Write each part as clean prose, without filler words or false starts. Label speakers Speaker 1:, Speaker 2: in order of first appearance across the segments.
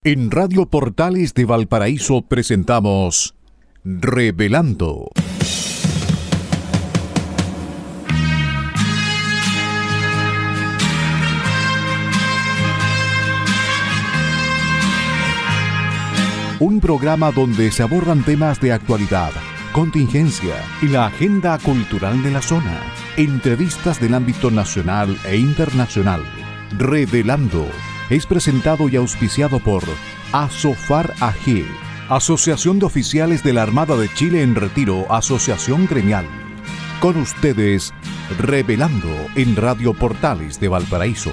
Speaker 1: En Radio Portales de Valparaíso presentamos Revelando. Un programa donde se abordan temas de actualidad, contingencia y la agenda cultural de la zona. Entrevistas del ámbito nacional e internacional. Revelando es presentado y auspiciado por Asofar AG, Asociación de Oficiales de la Armada de Chile en Retiro, Asociación Gremial. Con ustedes, Revelando en Radio Portales de Valparaíso.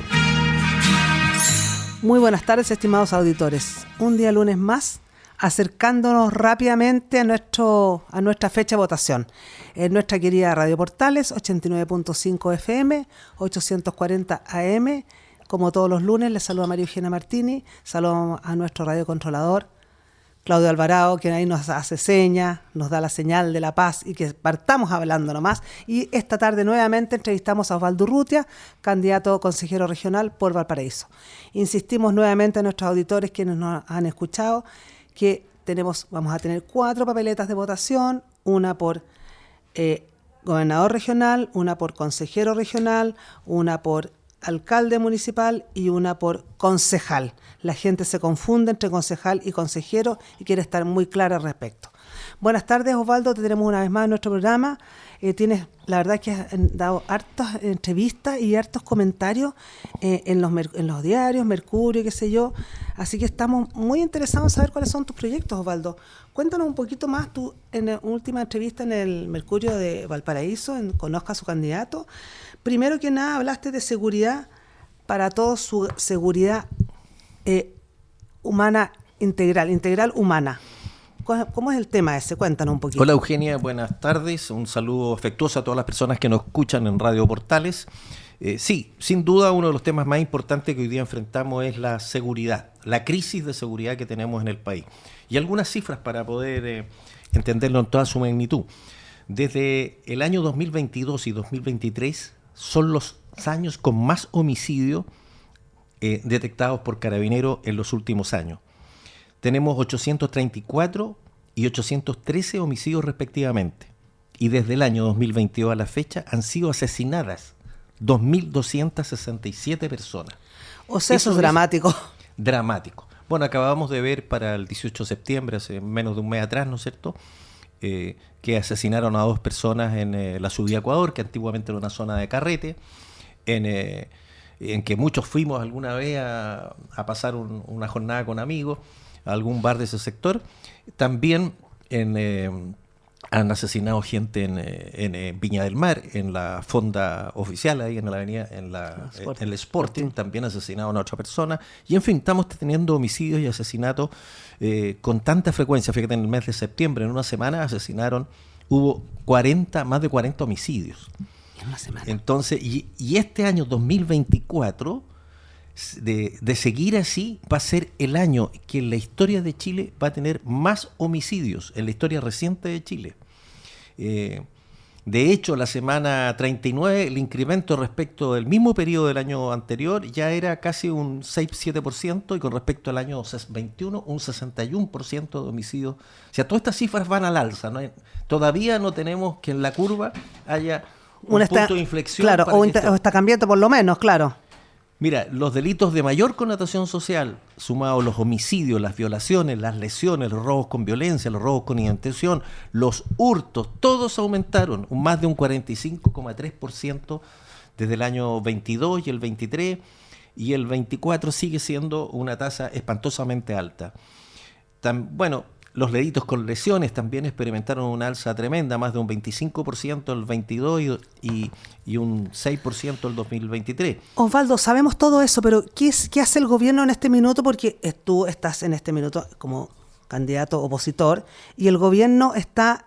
Speaker 2: Muy buenas tardes, estimados auditores. Un día lunes más, acercándonos rápidamente a nuestra fecha de votación. En nuestra querida Radio Portales, 89.5 FM, 840 AM. Como todos los lunes, les saluda María Eugenia Martini, saludo a nuestro radiocontrolador, Claudio Alvarado, quien ahí nos hace señas, nos da la señal de la paz y que partamos hablando nomás. Y esta tarde nuevamente entrevistamos a Osvaldo Urrutia, candidato consejero regional por Valparaíso. Insistimos nuevamente a nuestros auditores, quienes nos han escuchado, que vamos a tener 4 papeletas de votación, una por gobernador regional, una por consejero regional, una por alcalde municipal y una por concejal. La gente se confunde entre concejal y consejero y quiere estar muy clara al respecto. Buenas tardes, Osvaldo, te tenemos una vez más en nuestro programa. La verdad que has dado hartas entrevistas y hartos comentarios en los diarios, Mercurio, qué sé yo. Así que estamos muy interesados en saber cuáles son tus proyectos, Osvaldo. Cuéntanos un poquito más. Tú, en la última entrevista en el Mercurio de Valparaíso, Conozca a su candidato, primero que nada hablaste de seguridad para todos, su seguridad humana integral humana. ¿Cómo es el tema ese? Cuéntanos un poquito.
Speaker 3: Hola Eugenia, buenas tardes. Un saludo afectuoso a todas las personas que nos escuchan en Radio Portales. Sí, sin duda uno de los temas más importantes que hoy día enfrentamos es la seguridad, la crisis de seguridad que tenemos en el país. Y algunas cifras para poder entenderlo en toda su magnitud. Desde el año 2022 y 2023 son los años con más homicidios detectados por Carabineros en los últimos años. Tenemos 834 y 813 homicidios respectivamente. Y desde el año 2022 a la fecha han sido asesinadas 2.267 personas.
Speaker 2: O sea, eso es dramático.
Speaker 3: Dramático. Bueno, acabamos de ver para el 18 de septiembre, hace menos de un mes atrás, ¿no es cierto?, que asesinaron a 2 personas en la subida a Ecuador, que antiguamente era una zona de carrete, en que muchos fuimos alguna vez a pasar una jornada con amigos a algún bar de ese sector. También han asesinado gente en Viña del Mar, en la fonda oficial, ahí en la avenida, en el Sporting, también asesinaron a otra persona. Y en fin, estamos teniendo homicidios y asesinatos con tanta frecuencia. Fíjate, en el mes de septiembre, en una semana hubo más de 40 homicidios.
Speaker 2: En una semana.
Speaker 3: Entonces, y este año 2024... De seguir así, va a ser el año que en la historia de Chile va a tener más homicidios, en la historia reciente de Chile. De hecho, la semana 39, el incremento respecto del mismo periodo del año anterior ya era casi un 6-7%, y con respecto al año 21, un 61% de homicidios. O sea, todas estas cifras van al alza, ¿no? Todavía no tenemos que en la curva haya un punto de inflexión.
Speaker 2: Claro, o está cambiando por lo menos, claro.
Speaker 3: Mira, los delitos de mayor connotación social, sumados los homicidios, las violaciones, las lesiones, los robos con violencia, los robos con intención, los hurtos, todos aumentaron más de un 45,3% desde el año 22 y el 23, y el 24 sigue siendo una tasa espantosamente alta. Los delitos con lesiones también experimentaron una alza tremenda, más de un 25% el 22 y un 6% el 2023.
Speaker 2: Osvaldo, sabemos todo eso, pero ¿qué hace el gobierno en este minuto? Porque tú estás en este minuto como candidato opositor y el gobierno está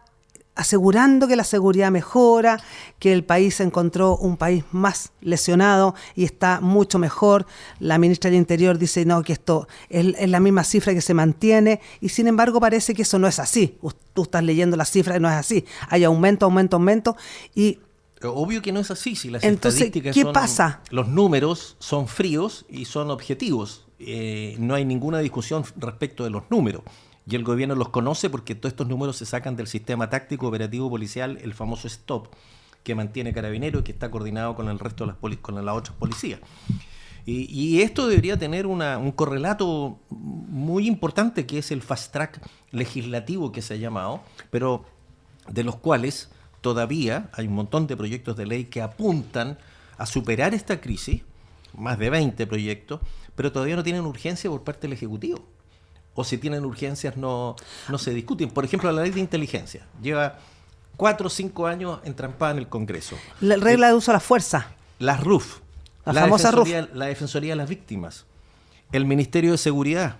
Speaker 2: asegurando que la seguridad mejora, que el país se encontró un país más lesionado y está mucho mejor. La ministra del Interior dice no, que esto es la misma cifra que se mantiene, y sin embargo parece que eso no es así. Tú estás leyendo las cifras y no es así. Hay aumento y...
Speaker 3: Obvio que no es así, si las
Speaker 2: entonces,
Speaker 3: estadísticas
Speaker 2: ¿qué pasa?
Speaker 3: Los números son fríos y son objetivos. no hay ninguna discusión respecto de los números. Y el gobierno los conoce porque todos estos números se sacan del sistema táctico operativo policial, el famoso STOP, que mantiene Carabineros y que está coordinado con el resto de con las otras policías. Y esto debería tener un correlato muy importante, que es el fast track legislativo que se ha llamado, pero de los cuales todavía hay un montón de proyectos de ley que apuntan a superar esta crisis, más de 20 proyectos, pero todavía no tienen urgencia por parte del Ejecutivo. O si tienen urgencias no se discuten. Por ejemplo, la ley de inteligencia lleva 4 o 5 años entrampada en el Congreso.
Speaker 2: La regla de uso de la fuerza.
Speaker 3: Las RUF.
Speaker 2: La famosa RUF.
Speaker 3: La Defensoría de las Víctimas. El Ministerio de Seguridad.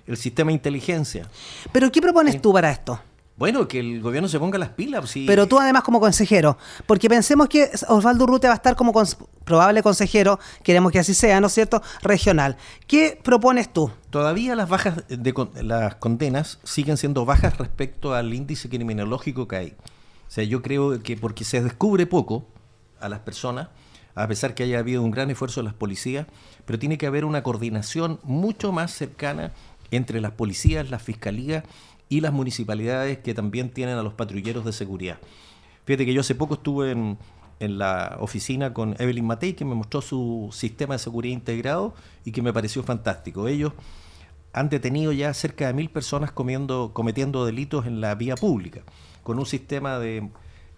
Speaker 3: El Sistema de Inteligencia.
Speaker 2: ¿Pero qué propones tú para esto?
Speaker 3: Bueno, que el gobierno se ponga las pilas. Sí.
Speaker 2: Pero tú además como consejero, porque pensemos que Osvaldo Urrutia va a estar como probable consejero, queremos que así sea, ¿no es cierto?, regional. ¿Qué propones tú?
Speaker 3: Todavía las las condenas siguen siendo bajas respecto al índice criminológico que hay. O sea, yo creo que porque se descubre poco a las personas, a pesar que haya habido un gran esfuerzo de las policías, pero tiene que haber una coordinación mucho más cercana entre las policías, las fiscalías y las municipalidades, que también tienen a los patrulleros de seguridad. Fíjate que yo hace poco estuve en la oficina con Evelyn Matei, que me mostró su sistema de seguridad integrado y que me pareció fantástico. Ellos han detenido ya cerca de 1.000 personas cometiendo delitos en la vía pública, con un sistema de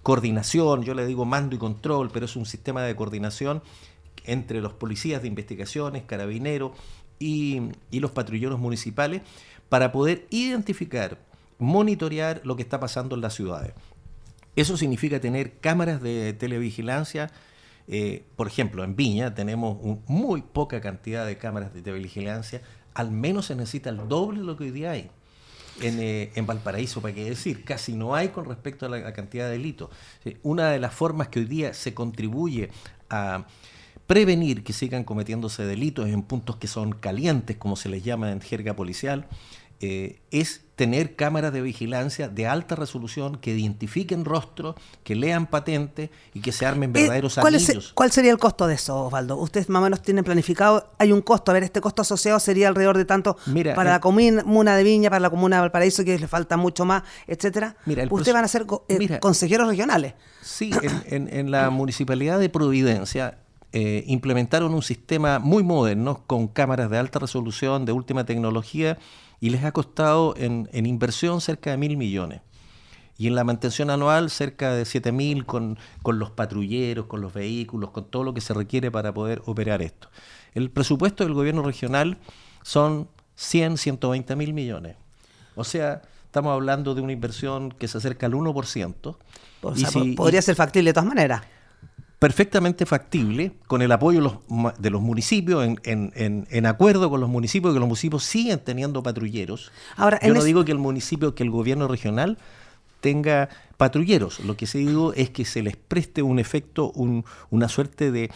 Speaker 3: coordinación, yo le digo mando y control, pero es un sistema de coordinación entre los policías de investigaciones, carabineros y los patrulleros municipales, para poder identificar, monitorear lo que está pasando en las ciudades. Eso significa tener cámaras de televigilancia. Por ejemplo, en Viña tenemos muy poca cantidad de cámaras de televigilancia. Al menos se necesita el doble de lo que hoy día hay. En Valparaíso, para qué decir, casi no hay con respecto a la cantidad de delitos. Una de las formas que hoy día se contribuye a prevenir que sigan cometiéndose delitos en puntos que son calientes, como se les llama en jerga policial, es tener cámaras de vigilancia de alta resolución que identifiquen rostros, que lean patentes y que se armen verdaderos anillos.
Speaker 2: ¿Cuál sería el costo de eso, Osvaldo? Ustedes más o menos tienen planificado, hay un costo, a ver, este costo asociado sería alrededor de tanto para la comuna de Viña, para la comuna de Valparaíso, que le falta mucho más, etcétera. Ustedes van a ser consejeros regionales.
Speaker 3: Sí, en la Municipalidad de Providencia implementaron un sistema muy moderno con cámaras de alta resolución, de última tecnología, y les ha costado en inversión cerca de 1.000 millones. Y en la mantención anual cerca de 7.000 con los patrulleros, con los vehículos, con todo lo que se requiere para poder operar esto. El presupuesto del gobierno regional son 120.000 millones. O sea, estamos hablando de una inversión que se acerca al 1%.
Speaker 2: O sea, podría ser factible de todas maneras.
Speaker 3: Perfectamente factible, con el apoyo de los municipios, en acuerdo con los municipios, que los municipios siguen teniendo patrulleros. Ahora, yo no digo que el gobierno regional tenga patrulleros, lo que sí digo es que se les preste un efecto, una suerte de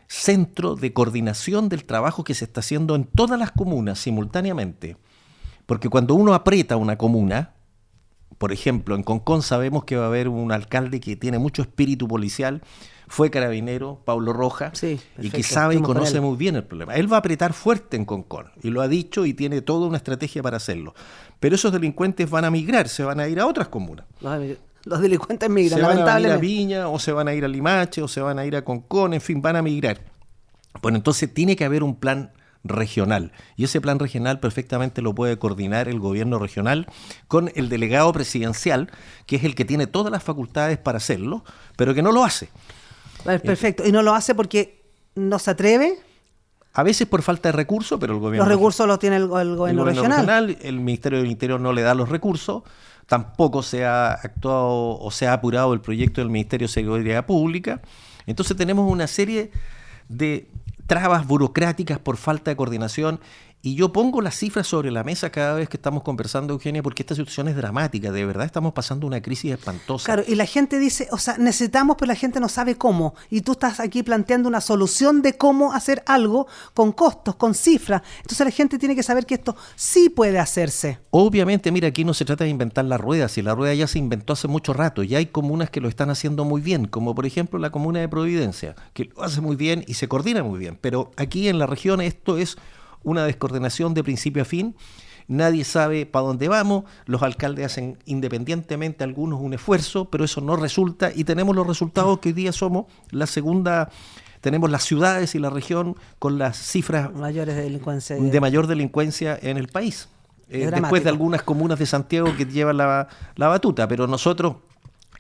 Speaker 3: centro de coordinación del trabajo que se está haciendo en todas las comunas simultáneamente. Porque cuando uno aprieta una comuna, por ejemplo, en Concón sabemos que va a haber un alcalde que tiene mucho espíritu policial, fue carabinero, Pablo Roja, sí, y que sabe y conoce muy bien el problema. Él va a apretar fuerte en Concón, y lo ha dicho y tiene toda una estrategia para hacerlo. Pero esos delincuentes van a migrar, se van a ir a otras comunas.
Speaker 2: Los delincuentes migran,
Speaker 3: lamentablemente. Se van a ir a Viña, o se van a ir a Limache, o se van a ir a Concón, en fin, van a migrar. Bueno, entonces tiene que haber un plan regional, y ese plan regional perfectamente lo puede coordinar el gobierno regional con el delegado presidencial, que es el que tiene todas las facultades para hacerlo, pero que no lo hace.
Speaker 2: Perfecto, y no lo hace porque no se atreve.
Speaker 3: A veces por falta de recursos, pero el gobierno...
Speaker 2: Los recursos los tiene el gobierno regional.
Speaker 3: El Ministerio del Interior no le da los recursos, tampoco se ha actuado o se ha apurado el proyecto del Ministerio de Seguridad Pública. Entonces tenemos una serie de trabas burocráticas por falta de coordinación, y yo pongo las cifras sobre la mesa cada vez que estamos conversando, Eugenia, porque esta situación es dramática, de verdad estamos pasando una crisis espantosa.
Speaker 2: Claro, y la gente dice, o sea, necesitamos, pero la gente no sabe cómo, y tú estás aquí planteando una solución de cómo hacer algo con costos, con cifras, entonces la gente tiene que saber que esto sí puede hacerse.
Speaker 3: Obviamente, mira, aquí no se trata de inventar la rueda, si la rueda ya se inventó hace mucho rato, ya hay comunas que lo están haciendo muy bien, como por ejemplo la comuna de Providencia, que lo hace muy bien y se coordina muy bien, pero aquí en la región esto es una descoordinación de principio a fin. Nadie sabe para dónde vamos, los alcaldes hacen independientemente algunos un esfuerzo, pero eso no resulta, y tenemos los resultados que hoy día somos la segunda, tenemos las ciudades y la región con las cifras
Speaker 2: mayores
Speaker 3: de mayor delincuencia en el país. Después de algunas comunas de Santiago que llevan la batuta, pero nosotros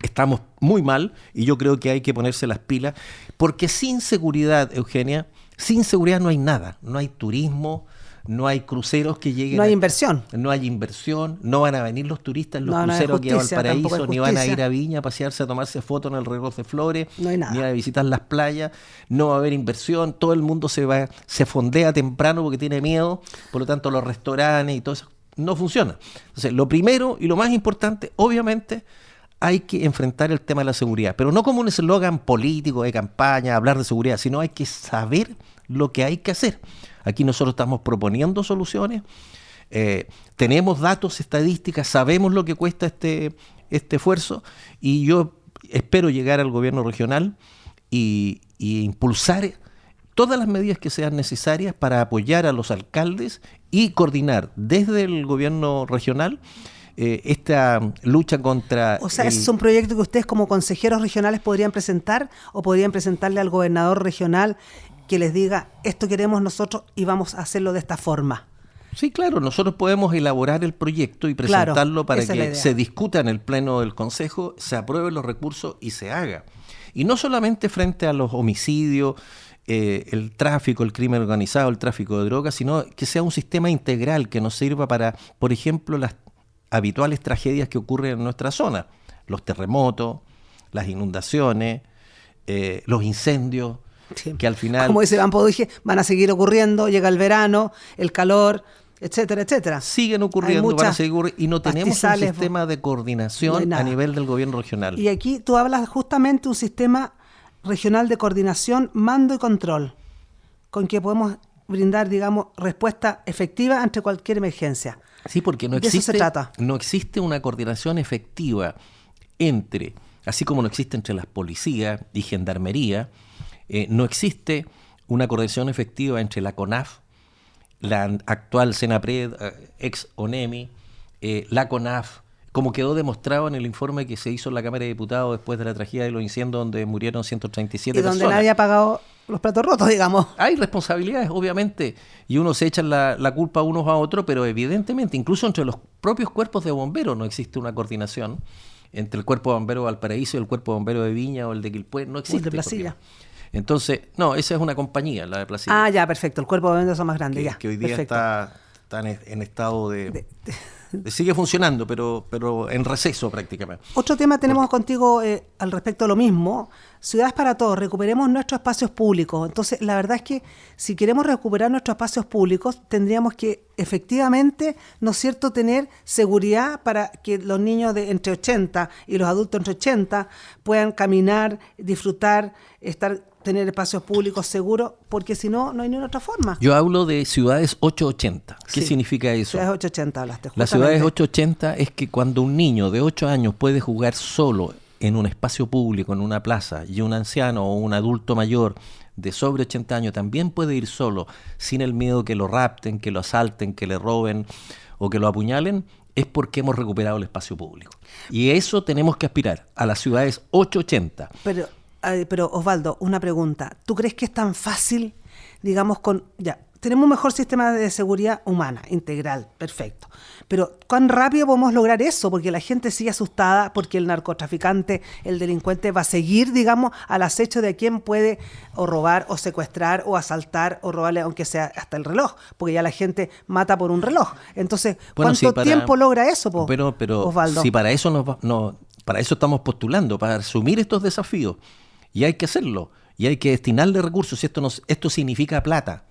Speaker 3: estamos muy mal y yo creo que hay que ponerse las pilas, porque sin seguridad, Eugenia, sin seguridad no hay nada, no hay turismo, no hay cruceros que lleguen.
Speaker 2: No hay inversión.
Speaker 3: No hay inversión, no van a venir los turistas en los
Speaker 2: no
Speaker 3: cruceros
Speaker 2: hay
Speaker 3: que
Speaker 2: justicia,
Speaker 3: van al paraíso,
Speaker 2: tampoco hay
Speaker 3: ni van a
Speaker 2: justicia.
Speaker 3: ir a Viña a pasearse, a tomarse fotos en el reloj de flores,
Speaker 2: No hay nada.
Speaker 3: ni a visitar las playas, no va a haber inversión, todo el mundo se fondea temprano porque tiene miedo, por lo tanto los restaurantes y todo eso no funciona. Entonces, lo primero y lo más importante, obviamente, hay que enfrentar el tema de la seguridad, pero no como un eslogan político de campaña, hablar de seguridad, sino hay que saber lo que hay que hacer. Aquí nosotros estamos proponiendo soluciones, tenemos datos, estadísticas, sabemos lo que cuesta este esfuerzo, y yo espero llegar al gobierno regional y impulsar todas las medidas que sean necesarias para apoyar a los alcaldes y coordinar desde el gobierno regional esta lucha contra...
Speaker 2: O sea, ¿ese es un proyecto que ustedes como consejeros regionales podrían presentar o podrían presentarle al gobernador regional que les diga, esto queremos nosotros y vamos a hacerlo de esta forma?
Speaker 3: Sí, claro, nosotros podemos elaborar el proyecto y presentarlo para que se discuta en el pleno del Consejo, se aprueben los recursos y se haga. Y no solamente frente a los homicidios, el tráfico, el crimen organizado, el tráfico de drogas, sino que sea un sistema integral que nos sirva para, por ejemplo, las habituales tragedias que ocurren en nuestra zona, los terremotos, las inundaciones, los incendios, sí, que al final...
Speaker 2: Como dice Van Poduje, van a seguir ocurriendo, llega el verano, el calor, etcétera, etcétera.
Speaker 3: Siguen ocurriendo, van a seguir ocurriendo, y no tenemos un sistema de coordinación a nivel del gobierno regional.
Speaker 2: Y aquí tú hablas justamente de un sistema regional de coordinación, mando y control, con que podemos brindar, digamos, respuesta efectiva ante cualquier emergencia.
Speaker 3: Sí, porque no existe una coordinación efectiva entre, así como no existe entre las policías y gendarmería, no existe una coordinación efectiva entre la CONAF, la actual Senapred, ex ONEMI, la CONAF, como quedó demostrado en el informe que se hizo en la Cámara de Diputados después de la tragedia de los incendios donde murieron 137 personas.
Speaker 2: Y donde nadie ha pagado los platos rotos, digamos.
Speaker 3: Hay responsabilidades, obviamente, y uno se echa la culpa unos a otros, pero evidentemente, incluso entre los propios cuerpos de bomberos no existe una coordinación entre el cuerpo de bomberos de Valparaíso y el cuerpo de bomberos de Viña o el de Quilpué, no existe.
Speaker 2: O el de Placilla.
Speaker 3: Entonces, no, esa es una compañía, la de Placilla.
Speaker 2: Ah, ya, perfecto, el cuerpo de bomberos es más grande, ya.
Speaker 3: Que hoy día está en estado sigue funcionando, pero en receso prácticamente.
Speaker 2: Otro tema tenemos contigo al respecto de lo mismo. Ciudades para Todos, recuperemos nuestros espacios públicos. Entonces, la verdad es que si queremos recuperar nuestros espacios públicos, tendríamos que efectivamente, ¿no es cierto?, tener seguridad para que los niños de entre 80 y los adultos entre 80 puedan caminar, disfrutar, tener espacios públicos seguros, porque si no, no hay ninguna otra forma.
Speaker 3: Yo hablo de ciudades 880. ¿Qué significa eso?
Speaker 2: Ciudades 880 hablaste.
Speaker 3: Las ciudades 880 es que cuando un niño de 8 años puede jugar solo en un espacio público, en una plaza, y un anciano o un adulto mayor de sobre 80 años también puede ir solo, sin el miedo que lo rapten, que lo asalten, que le roben o que lo apuñalen, es porque hemos recuperado el espacio público. Y eso tenemos que aspirar, a las ciudades 880.
Speaker 2: Pero Osvaldo, una pregunta. ¿Tú crees que es tan fácil, digamos, tenemos un mejor sistema de seguridad humana, integral, perfecto. Pero ¿cuán rápido podemos lograr eso? Porque la gente sigue asustada, porque el narcotraficante, el delincuente va a seguir, digamos, al acecho de quién puede o robar, o secuestrar, o asaltar, o robarle, aunque sea hasta el reloj, porque ya la gente mata por un reloj. Entonces, ¿cuánto tiempo logra eso,
Speaker 3: pero
Speaker 2: Osvaldo?
Speaker 3: Si para eso para eso estamos postulando, para asumir estos desafíos, y hay que hacerlo, y hay que destinarle recursos. Esto significa plata,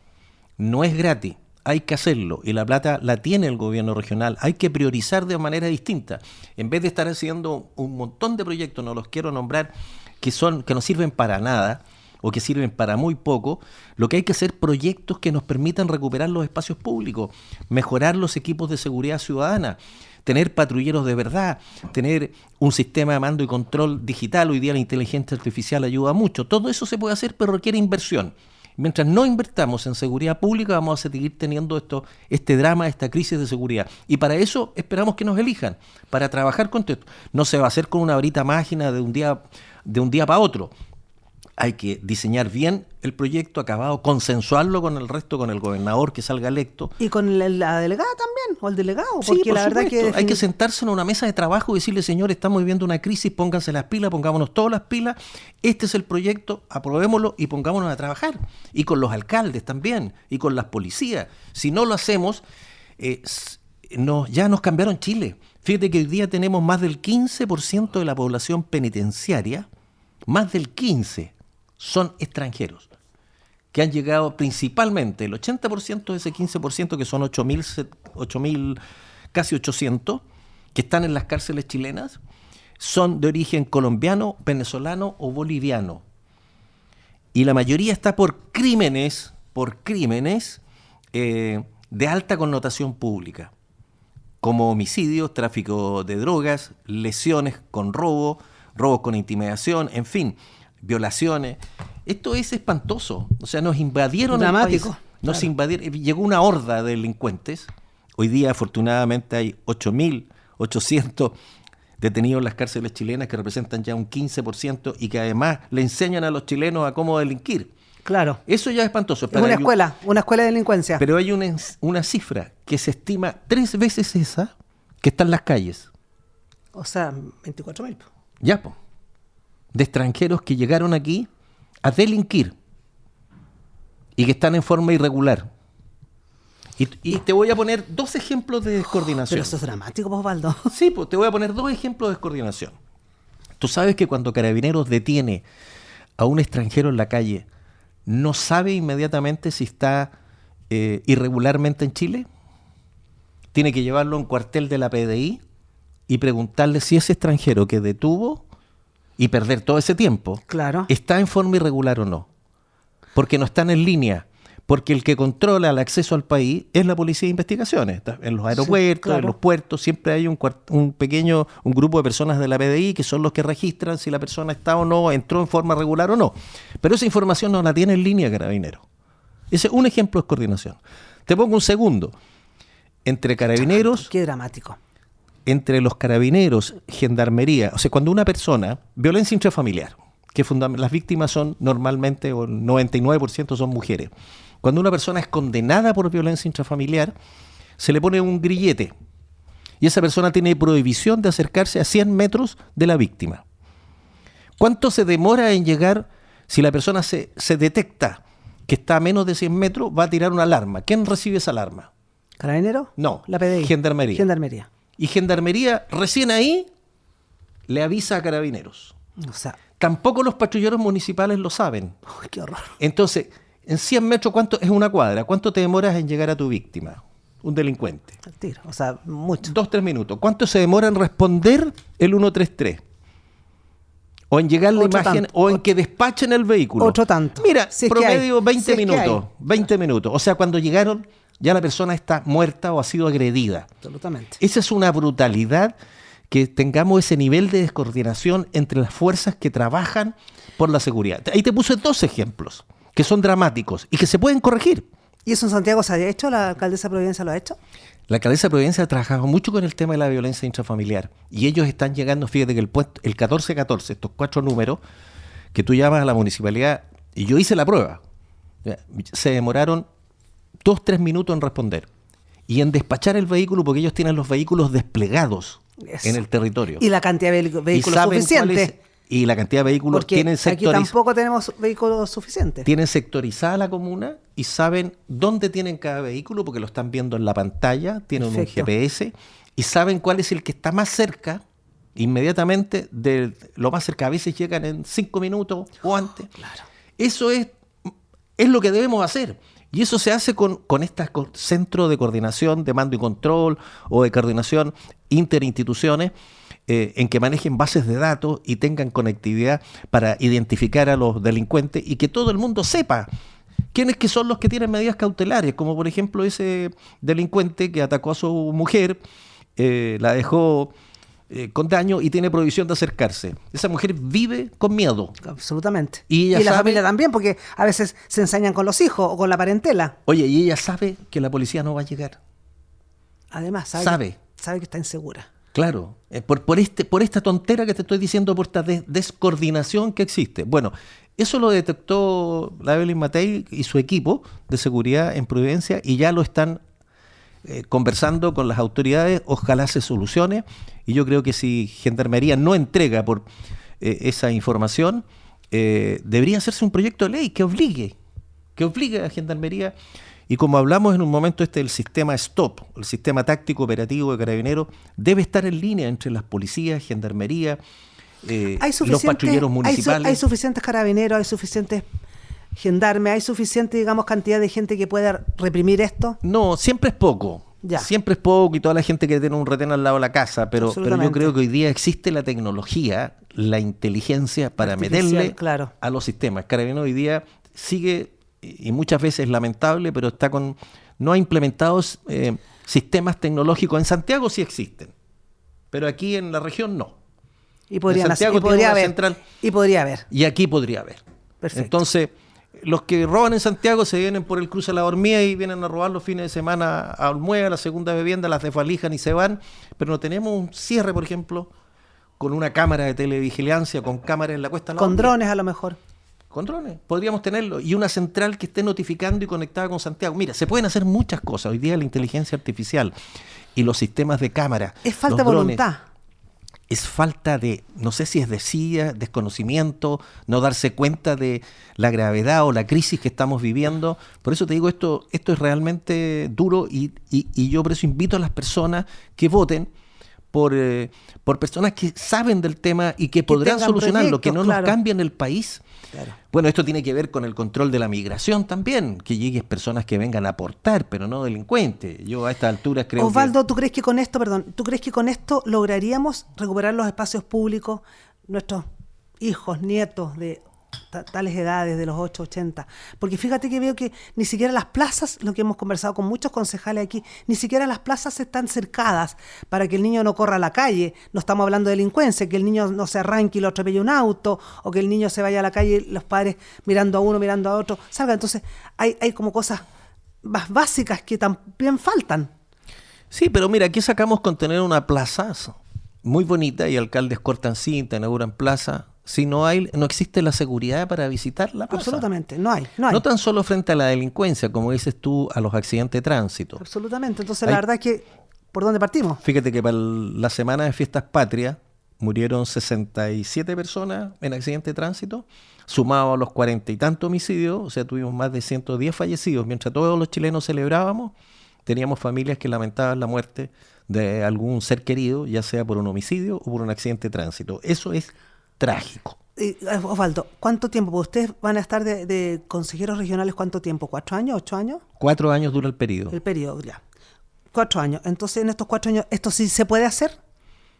Speaker 3: no es gratis, hay que hacerlo, y la plata la tiene el gobierno regional, hay que priorizar de manera distinta, en vez de estar haciendo un montón de proyectos, no los quiero nombrar, que no sirven para nada, o que sirven para muy poco. Lo que hay que hacer proyectos que nos permitan recuperar los espacios públicos, mejorar los equipos de seguridad ciudadana, tener patrulleros de verdad, tener un sistema de mando y control digital. Hoy día la inteligencia artificial ayuda mucho. Todo eso se puede hacer, pero requiere inversión. Mientras no invertamos en seguridad pública, vamos a seguir teniendo este drama, esta crisis de seguridad. Y para eso esperamos que nos elijan, para trabajar con esto. No se va a hacer con una varita mágica de un día para otro. Hay que diseñar bien el proyecto acabado, consensuarlo con el resto, con el gobernador que salga electo.
Speaker 2: Y con la delegada también, o el delegado, porque
Speaker 3: Sí, por
Speaker 2: la verdad
Speaker 3: supuesto.
Speaker 2: que
Speaker 3: Hay que sentarse en una mesa de trabajo y decirle, señores, estamos viviendo una crisis, pónganse las pilas, pongámonos todas las pilas, este es el proyecto, aprobémoslo y pongámonos a trabajar. Y con los alcaldes también, y con las policías. Si no lo hacemos, ya nos cambiaron Chile. Fíjate que hoy día tenemos más del 15% de la población penitenciaria, más del 15% son extranjeros, que han llegado principalmente, el 80% de ese 15%, que son 8.000, casi 800, que están en las cárceles chilenas, son de origen colombiano, venezolano o boliviano. Y la mayoría está por crímenes de alta connotación pública, como homicidios, tráfico de drogas, lesiones con robos con intimidación, en fin, violaciones. Esto es espantoso. O sea, nos invadieron
Speaker 2: dramático,
Speaker 3: el país. Invadieron, llegó una horda de delincuentes. Hoy día, afortunadamente, hay 8.800 detenidos en las cárceles chilenas, que representan ya un 15%, y que además le enseñan a los chilenos a cómo delinquir.
Speaker 2: Claro.
Speaker 3: Eso ya es espantoso.
Speaker 2: Es una escuela de delincuencia.
Speaker 3: Pero hay una cifra que se estima 3 veces esa que está en las calles.
Speaker 2: O sea, 24.000.
Speaker 3: Ya, po. De extranjeros que llegaron aquí a delinquir y que están en forma irregular. Y te voy a poner 2 ejemplos de descoordinación.
Speaker 2: Pero eso es dramático, Osvaldo.
Speaker 3: Sí, pues te voy a poner 2 ejemplos de descoordinación. Tú sabes que cuando Carabineros detiene a un extranjero en la calle, ¿no sabe inmediatamente si está irregularmente en Chile? Tiene que llevarlo a un cuartel de la PDI y preguntarle si ese extranjero que detuvo y perder todo ese tiempo,
Speaker 2: claro,
Speaker 3: está en forma irregular o no. Porque no están en línea. Porque el que controla el acceso al país es la Policía de Investigaciones. En los aeropuertos, sí, claro, en los puertos, siempre hay un grupo de personas de la PDI que son los que registran si la persona está o no, entró en forma regular o no. Pero esa información no la tiene en línea Carabineros. Ese es un ejemplo de coordinación. Te pongo un segundo. Entre Carabineros...
Speaker 2: Qué dramático.
Speaker 3: Entre los Carabineros, Gendarmería, o sea, cuando una persona, violencia intrafamiliar, que las víctimas son normalmente, o el 99% son mujeres. Cuando una persona es condenada por violencia intrafamiliar, se le pone un grillete y esa persona tiene prohibición de acercarse a 100 metros de la víctima. ¿Cuánto se demora en llegar? Si la persona se detecta que está a menos de 100 metros, va a tirar una alarma. ¿Quién recibe esa alarma?
Speaker 2: ¿Carabinero?
Speaker 3: No,
Speaker 2: la PDI.
Speaker 3: Gendarmería. Y Gendarmería recién ahí le avisa a Carabineros.
Speaker 2: O sea,
Speaker 3: tampoco los patrulleros municipales lo saben.
Speaker 2: Uy, qué horror.
Speaker 3: Entonces, en 100 metros, ¿cuánto es una cuadra? ¿Cuánto te demoras en llegar a tu víctima? Un delincuente.
Speaker 2: Al tiro, o sea, mucho.
Speaker 3: 2-3 minutos. ¿Cuánto se demora en responder el 133? O en llegar la imagen, o en que despachen el vehículo.
Speaker 2: Otro tanto.
Speaker 3: Mira, si promedio 20 minutos. 20 minutos. O sea, cuando llegaron, ya la persona está muerta o ha sido agredida.
Speaker 2: Absolutamente.
Speaker 3: Esa es una brutalidad, que tengamos ese nivel de descoordinación entre las fuerzas que trabajan por la seguridad. Ahí te puse 2 ejemplos que son dramáticos y que se pueden corregir.
Speaker 2: ¿Y eso en Santiago se ha hecho? ¿La alcaldesa de Providencia lo ha hecho?
Speaker 3: La alcaldesa de Providencia ha trabajado mucho con el tema de la violencia intrafamiliar y ellos están llegando, fíjate que el 1414, estos 4 números que tú llamas a la municipalidad, y yo hice la prueba, se demoraron 2-3 minutos en responder y en despachar el vehículo, porque ellos tienen los vehículos desplegados en el territorio.
Speaker 2: Y la cantidad de vehículos suficiente.
Speaker 3: Y la cantidad de vehículos
Speaker 2: porque
Speaker 3: tienen
Speaker 2: sectorizados. Aquí tampoco tenemos vehículos suficientes.
Speaker 3: Tienen sectorizada la comuna y saben dónde tienen cada vehículo, porque lo están viendo en la pantalla, tienen Perfecto. Un GPS y saben cuál es el que está más cerca, inmediatamente, de lo más cerca. A veces llegan en 5 minutos o antes.
Speaker 2: Claro.
Speaker 3: Eso es lo que debemos hacer. Y eso se hace con estos centros de coordinación, de mando y control, o de coordinación interinstituciones, en que manejen bases de datos y tengan conectividad para identificar a los delincuentes y que todo el mundo sepa quiénes que son los que tienen medidas cautelares, como por ejemplo ese delincuente que atacó a su mujer, la dejó con daño y tiene prohibición de acercarse. Esa mujer vive con miedo.
Speaker 2: Absolutamente.
Speaker 3: Y ella
Speaker 2: la
Speaker 3: sabe-
Speaker 2: familia también, porque a veces se ensañan con los hijos o con la parentela.
Speaker 3: Oye, y ella sabe que la policía no va a llegar.
Speaker 2: Además,
Speaker 3: Sabe.
Speaker 2: sabe que está insegura.
Speaker 3: Claro, por esta tontera que te estoy diciendo, por esta descoordinación que existe. Bueno, eso lo detectó la Evelyn Matei y su equipo de seguridad en Providencia y ya lo están conversando con las autoridades. Ojalá se solucione, y yo creo que si Gendarmería no entrega por esa información, debería hacerse un proyecto de ley que obligue a Gendarmería. Y como hablamos en un momento, el sistema STOP, el sistema táctico operativo de Carabineros, debe estar en línea entre las policías, Gendarmería, los patrulleros municipales.
Speaker 2: Hay suficientes carabineros, hay suficientes gendarmes, hay suficiente, digamos, cantidad de gente que pueda reprimir esto.
Speaker 3: No, siempre es poco.
Speaker 2: Ya.
Speaker 3: Siempre es poco, y toda la gente que tiene un retén al lado de la casa, pero yo
Speaker 2: Absolutamente.
Speaker 3: creo que hoy día existe la tecnología, la inteligencia para
Speaker 2: Artificial,
Speaker 3: meterle
Speaker 2: claro.
Speaker 3: a los sistemas. Carabineros hoy día sigue, y muchas veces lamentable, pero no ha implementado sistemas tecnológicos. En Santiago sí existen, pero aquí en la región no.
Speaker 2: Y podría
Speaker 3: Santiago tiene
Speaker 2: podría
Speaker 3: una
Speaker 2: haber.
Speaker 3: central.
Speaker 2: Y podría haber.
Speaker 3: Y aquí podría haber.
Speaker 2: Perfecto.
Speaker 3: Entonces, los que roban en Santiago se vienen por el cruce de la Hormiga y vienen a robar los fines de semana a Olmuega, la segunda vivienda, las desvalijan y se van. Pero no tenemos un cierre, por ejemplo, con una cámara de televigilancia, con cámaras en la cuesta de la
Speaker 2: Con
Speaker 3: Hormiga.
Speaker 2: drones a lo mejor.
Speaker 3: Con drones, podríamos tenerlo. Y una central que esté notificando y conectada con Santiago. Mira, se pueden hacer muchas cosas. Hoy día la inteligencia artificial y los sistemas de cámara.
Speaker 2: Es falta de
Speaker 3: los drones,
Speaker 2: voluntad.
Speaker 3: es falta de, no sé si es desidia, desconocimiento, no darse cuenta de la gravedad o la crisis que estamos viviendo. Por eso te digo, esto es realmente duro, y yo por eso invito a las personas que voten por personas que saben del tema y que podrán
Speaker 2: tengan
Speaker 3: solucionarlo, que no
Speaker 2: proyectos,
Speaker 3: nos
Speaker 2: claro.
Speaker 3: cambien el país.
Speaker 2: Claro.
Speaker 3: Bueno, esto tiene que ver con el control de la migración también, que lleguen personas que vengan a aportar, pero no delincuentes. Yo a estas alturas creo
Speaker 2: Osvaldo, ¿tú crees que con esto lograríamos recuperar los espacios públicos, nuestros hijos, nietos de tales edades, de los 8, 80? Porque fíjate que veo que ni siquiera las plazas, lo que hemos conversado con muchos concejales aquí, ni siquiera las plazas están cercadas para que el niño no corra a la calle. No estamos hablando de delincuencia, que el niño no se arranque y lo atropelle un auto, o que el niño se vaya a la calle y los padres mirando a uno, mirando a otro, salgan. Entonces hay como cosas más básicas que también faltan.
Speaker 3: Sí, pero mira, ¿qué sacamos con tener una plaza muy bonita y alcaldes cortan cinta, inauguran plaza, si no existe la seguridad para visitar la plaza?
Speaker 2: Absolutamente, no hay.
Speaker 3: No tan solo frente a la delincuencia, como dices tú, a los accidentes de tránsito.
Speaker 2: Absolutamente. Entonces, la verdad es que, ¿por dónde partimos?
Speaker 3: Fíjate que para la semana de Fiestas Patrias murieron 67 personas en accidentes de tránsito, sumado a los 40 y tantos homicidios, o sea, tuvimos más de 110 fallecidos. Mientras todos los chilenos celebrábamos, teníamos familias que lamentaban la muerte de algún ser querido, ya sea por un homicidio o por un accidente de tránsito. Eso es trágico.
Speaker 2: Osvaldo, ¿cuánto tiempo? Ustedes van a estar de consejeros regionales, ¿cuánto tiempo? ¿4 años? ¿8 años?
Speaker 3: 4 años dura el periodo.
Speaker 2: El periodo, ya. 4 años. Entonces, en estos 4 años, ¿esto sí se puede hacer?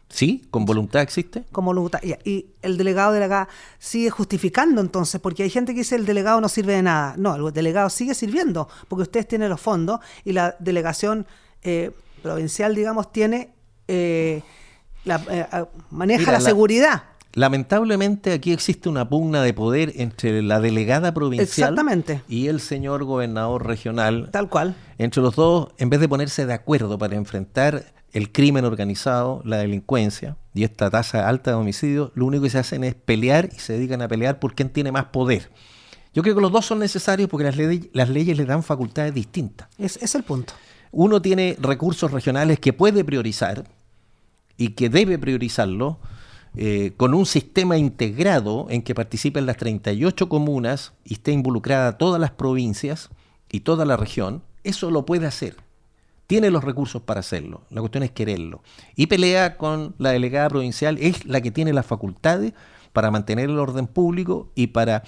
Speaker 3: Sí, con voluntad existe.
Speaker 2: Como voluntad. Y el delegada sigue justificando entonces, porque hay gente que dice el delegado no sirve de nada. No, el delegado sigue sirviendo, porque ustedes tienen los fondos y la delegación provincial, digamos, tiene maneja
Speaker 3: Mira,
Speaker 2: la seguridad.
Speaker 3: Lamentablemente aquí existe una pugna de poder entre la delegada provincial
Speaker 2: Exactamente.
Speaker 3: y el señor gobernador regional.
Speaker 2: Tal cual.
Speaker 3: Entre los dos, en vez de ponerse de acuerdo para enfrentar el crimen organizado, la delincuencia y esta tasa alta de homicidios, lo único que se hacen es pelear, y se dedican a pelear por quién tiene más poder. Yo creo que los dos son necesarios porque las leyes les dan facultades distintas.
Speaker 2: Es el punto.
Speaker 3: Uno tiene recursos regionales que puede priorizar y que debe priorizarlo, con un sistema integrado en que participen las 38 comunas y esté involucrada todas las provincias y toda la región. Eso lo puede hacer. Tiene los recursos para hacerlo. La cuestión es quererlo. Y pelea con la delegada provincial, es la que tiene las facultades para mantener el orden público y para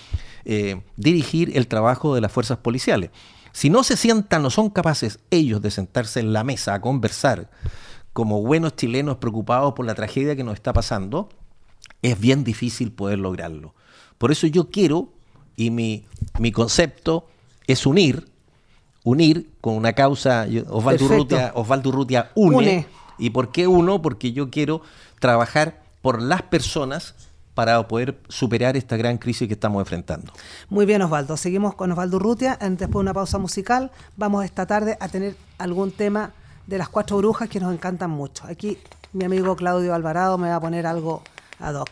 Speaker 3: dirigir el trabajo de las fuerzas policiales. Si no se sientan, no son capaces ellos de sentarse en la mesa a conversar como buenos chilenos preocupados por la tragedia que nos está pasando, es bien difícil poder lograrlo. Por eso yo quiero, y mi concepto es unir con una causa. Osvaldo Urrutia une ¿Y por qué uno? Porque yo quiero trabajar por las personas para poder superar esta gran crisis que estamos enfrentando.
Speaker 2: Muy bien, Osvaldo. Seguimos con Osvaldo Urrutia. Después de una pausa musical, vamos esta tarde a tener algún tema de las 4 brujas que nos encantan mucho. Aquí mi amigo Claudio Alvarado me va a poner algo ad hoc.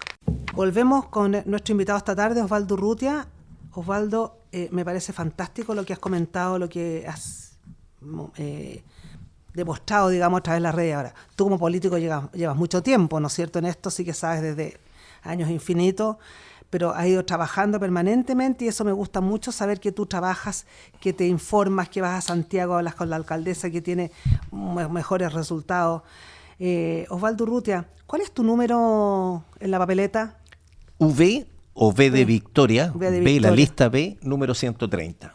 Speaker 2: Volvemos con nuestro invitado esta tarde, Osvaldo Urrutia. Osvaldo, me parece fantástico lo que has comentado, lo que has demostrado, digamos, a través de las redes. Ahora, tú como político llevas mucho tiempo, ¿no es cierto?, en esto, sí que sabes desde años infinitos, pero has ido trabajando permanentemente y eso me gusta mucho, saber que tú trabajas, que te informas, que vas a Santiago, hablas con la alcaldesa, que tiene mejores resultados. Osvaldo Urrutia, ¿cuál es tu número en la papeleta?
Speaker 3: V o V de Victoria,
Speaker 2: V de
Speaker 3: B,
Speaker 2: Victoria.
Speaker 3: la lista B, número 130.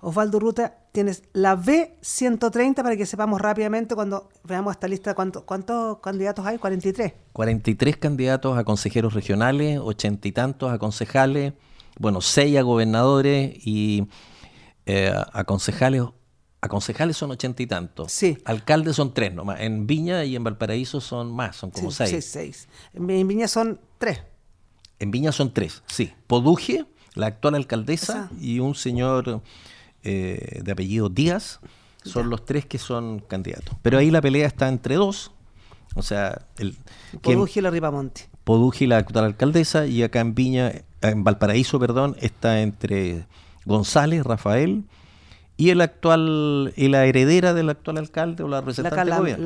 Speaker 2: Osvaldo Urrutia, tienes la B130 para que sepamos rápidamente cuando veamos esta lista cuántos candidatos hay, 43.
Speaker 3: 43 candidatos a consejeros regionales, 80 y tantos a concejales, bueno, 6 a gobernadores y a concejales son 80 y tantos.
Speaker 2: Sí.
Speaker 3: Alcaldes son 3 nomás. En Viña y en Valparaíso son más, son como 6.
Speaker 2: Sí, 6. En Viña son 3.
Speaker 3: En Viña son 3, sí. Poduje, la actual alcaldesa,
Speaker 2: Esa.
Speaker 3: y un señor de apellido Díaz, son los 3 que son candidatos. Pero ahí la pelea está entre 2, o sea,
Speaker 2: Poduje y la Ripamonti.
Speaker 3: Poduje y la actual alcaldesa, y acá en Viña, en Valparaíso, perdón, está entre González, Rafael, y la heredera del actual alcalde o la representante de gobierno.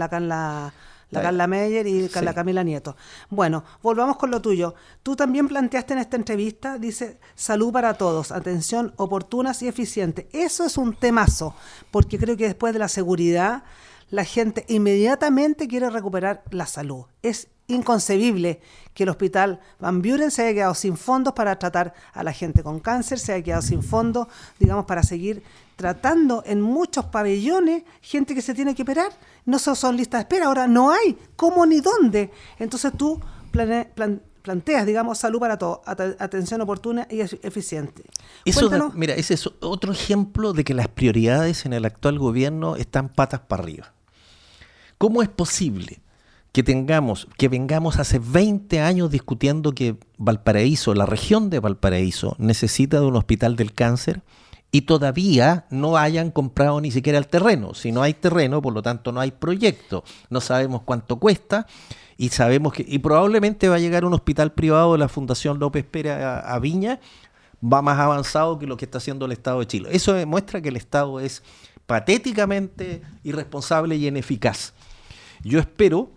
Speaker 2: La Carla Meyer y la
Speaker 3: Sí.
Speaker 2: Camila Nieto. Bueno, volvamos con lo tuyo. Tú también planteaste en esta entrevista, dice, salud para todos, atención oportunas y eficiente. Eso es un temazo, porque creo que después de la seguridad, la gente inmediatamente quiere recuperar la salud. Es inconcebible que el hospital Van Buren se haya quedado sin fondos para tratar a la gente con cáncer, se haya quedado sin fondos, digamos, para seguir tratando en muchos pabellones gente que se tiene que operar. No son listas de espera, ahora no hay cómo ni dónde. Entonces tú planteas, digamos, salud para todos, atención oportuna y eficiente. Cuéntanos.
Speaker 3: Mira, ese es otro ejemplo de que las prioridades en el actual gobierno están patas para arriba. ¿Cómo es posible que vengamos hace 20 años discutiendo que Valparaíso, la región de Valparaíso, necesita de un hospital del cáncer y todavía no hayan comprado ni siquiera el terreno? Si no hay terreno, por lo tanto no hay proyecto, no sabemos cuánto cuesta y sabemos y probablemente va a llegar un hospital privado de la Fundación López Pérez a Viña, va más avanzado que lo que está haciendo el Estado de Chile. Eso demuestra que el Estado es patéticamente irresponsable y ineficaz. Yo espero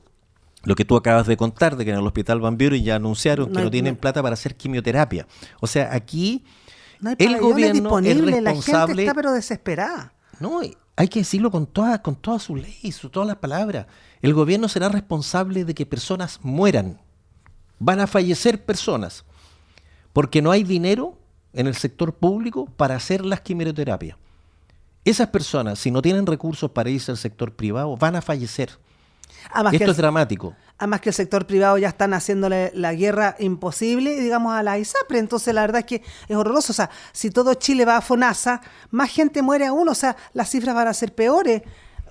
Speaker 3: lo que tú acabas de contar, de que en el Hospital Van Buren ya anunciaron que no tienen plata para hacer quimioterapia. O sea, aquí
Speaker 2: No hay
Speaker 3: el gobierno es
Speaker 2: disponible, la gente
Speaker 3: responsable.
Speaker 2: está pero desesperada.
Speaker 3: No, hay que decirlo con todas sus leyes, con todas las palabras. El gobierno será responsable de que personas mueran. Van a fallecer personas porque no hay dinero en el sector público para hacer las quimioterapias. Esas personas, si no tienen recursos para irse al sector privado, van a fallecer. Esto es dramático.
Speaker 2: Además que el sector privado ya están haciéndole la guerra imposible, digamos, a la ISAPRE. Entonces, la verdad es que es horroroso. O sea, si todo Chile va a FONASA, más gente muere aún. O sea, las cifras van a ser peores.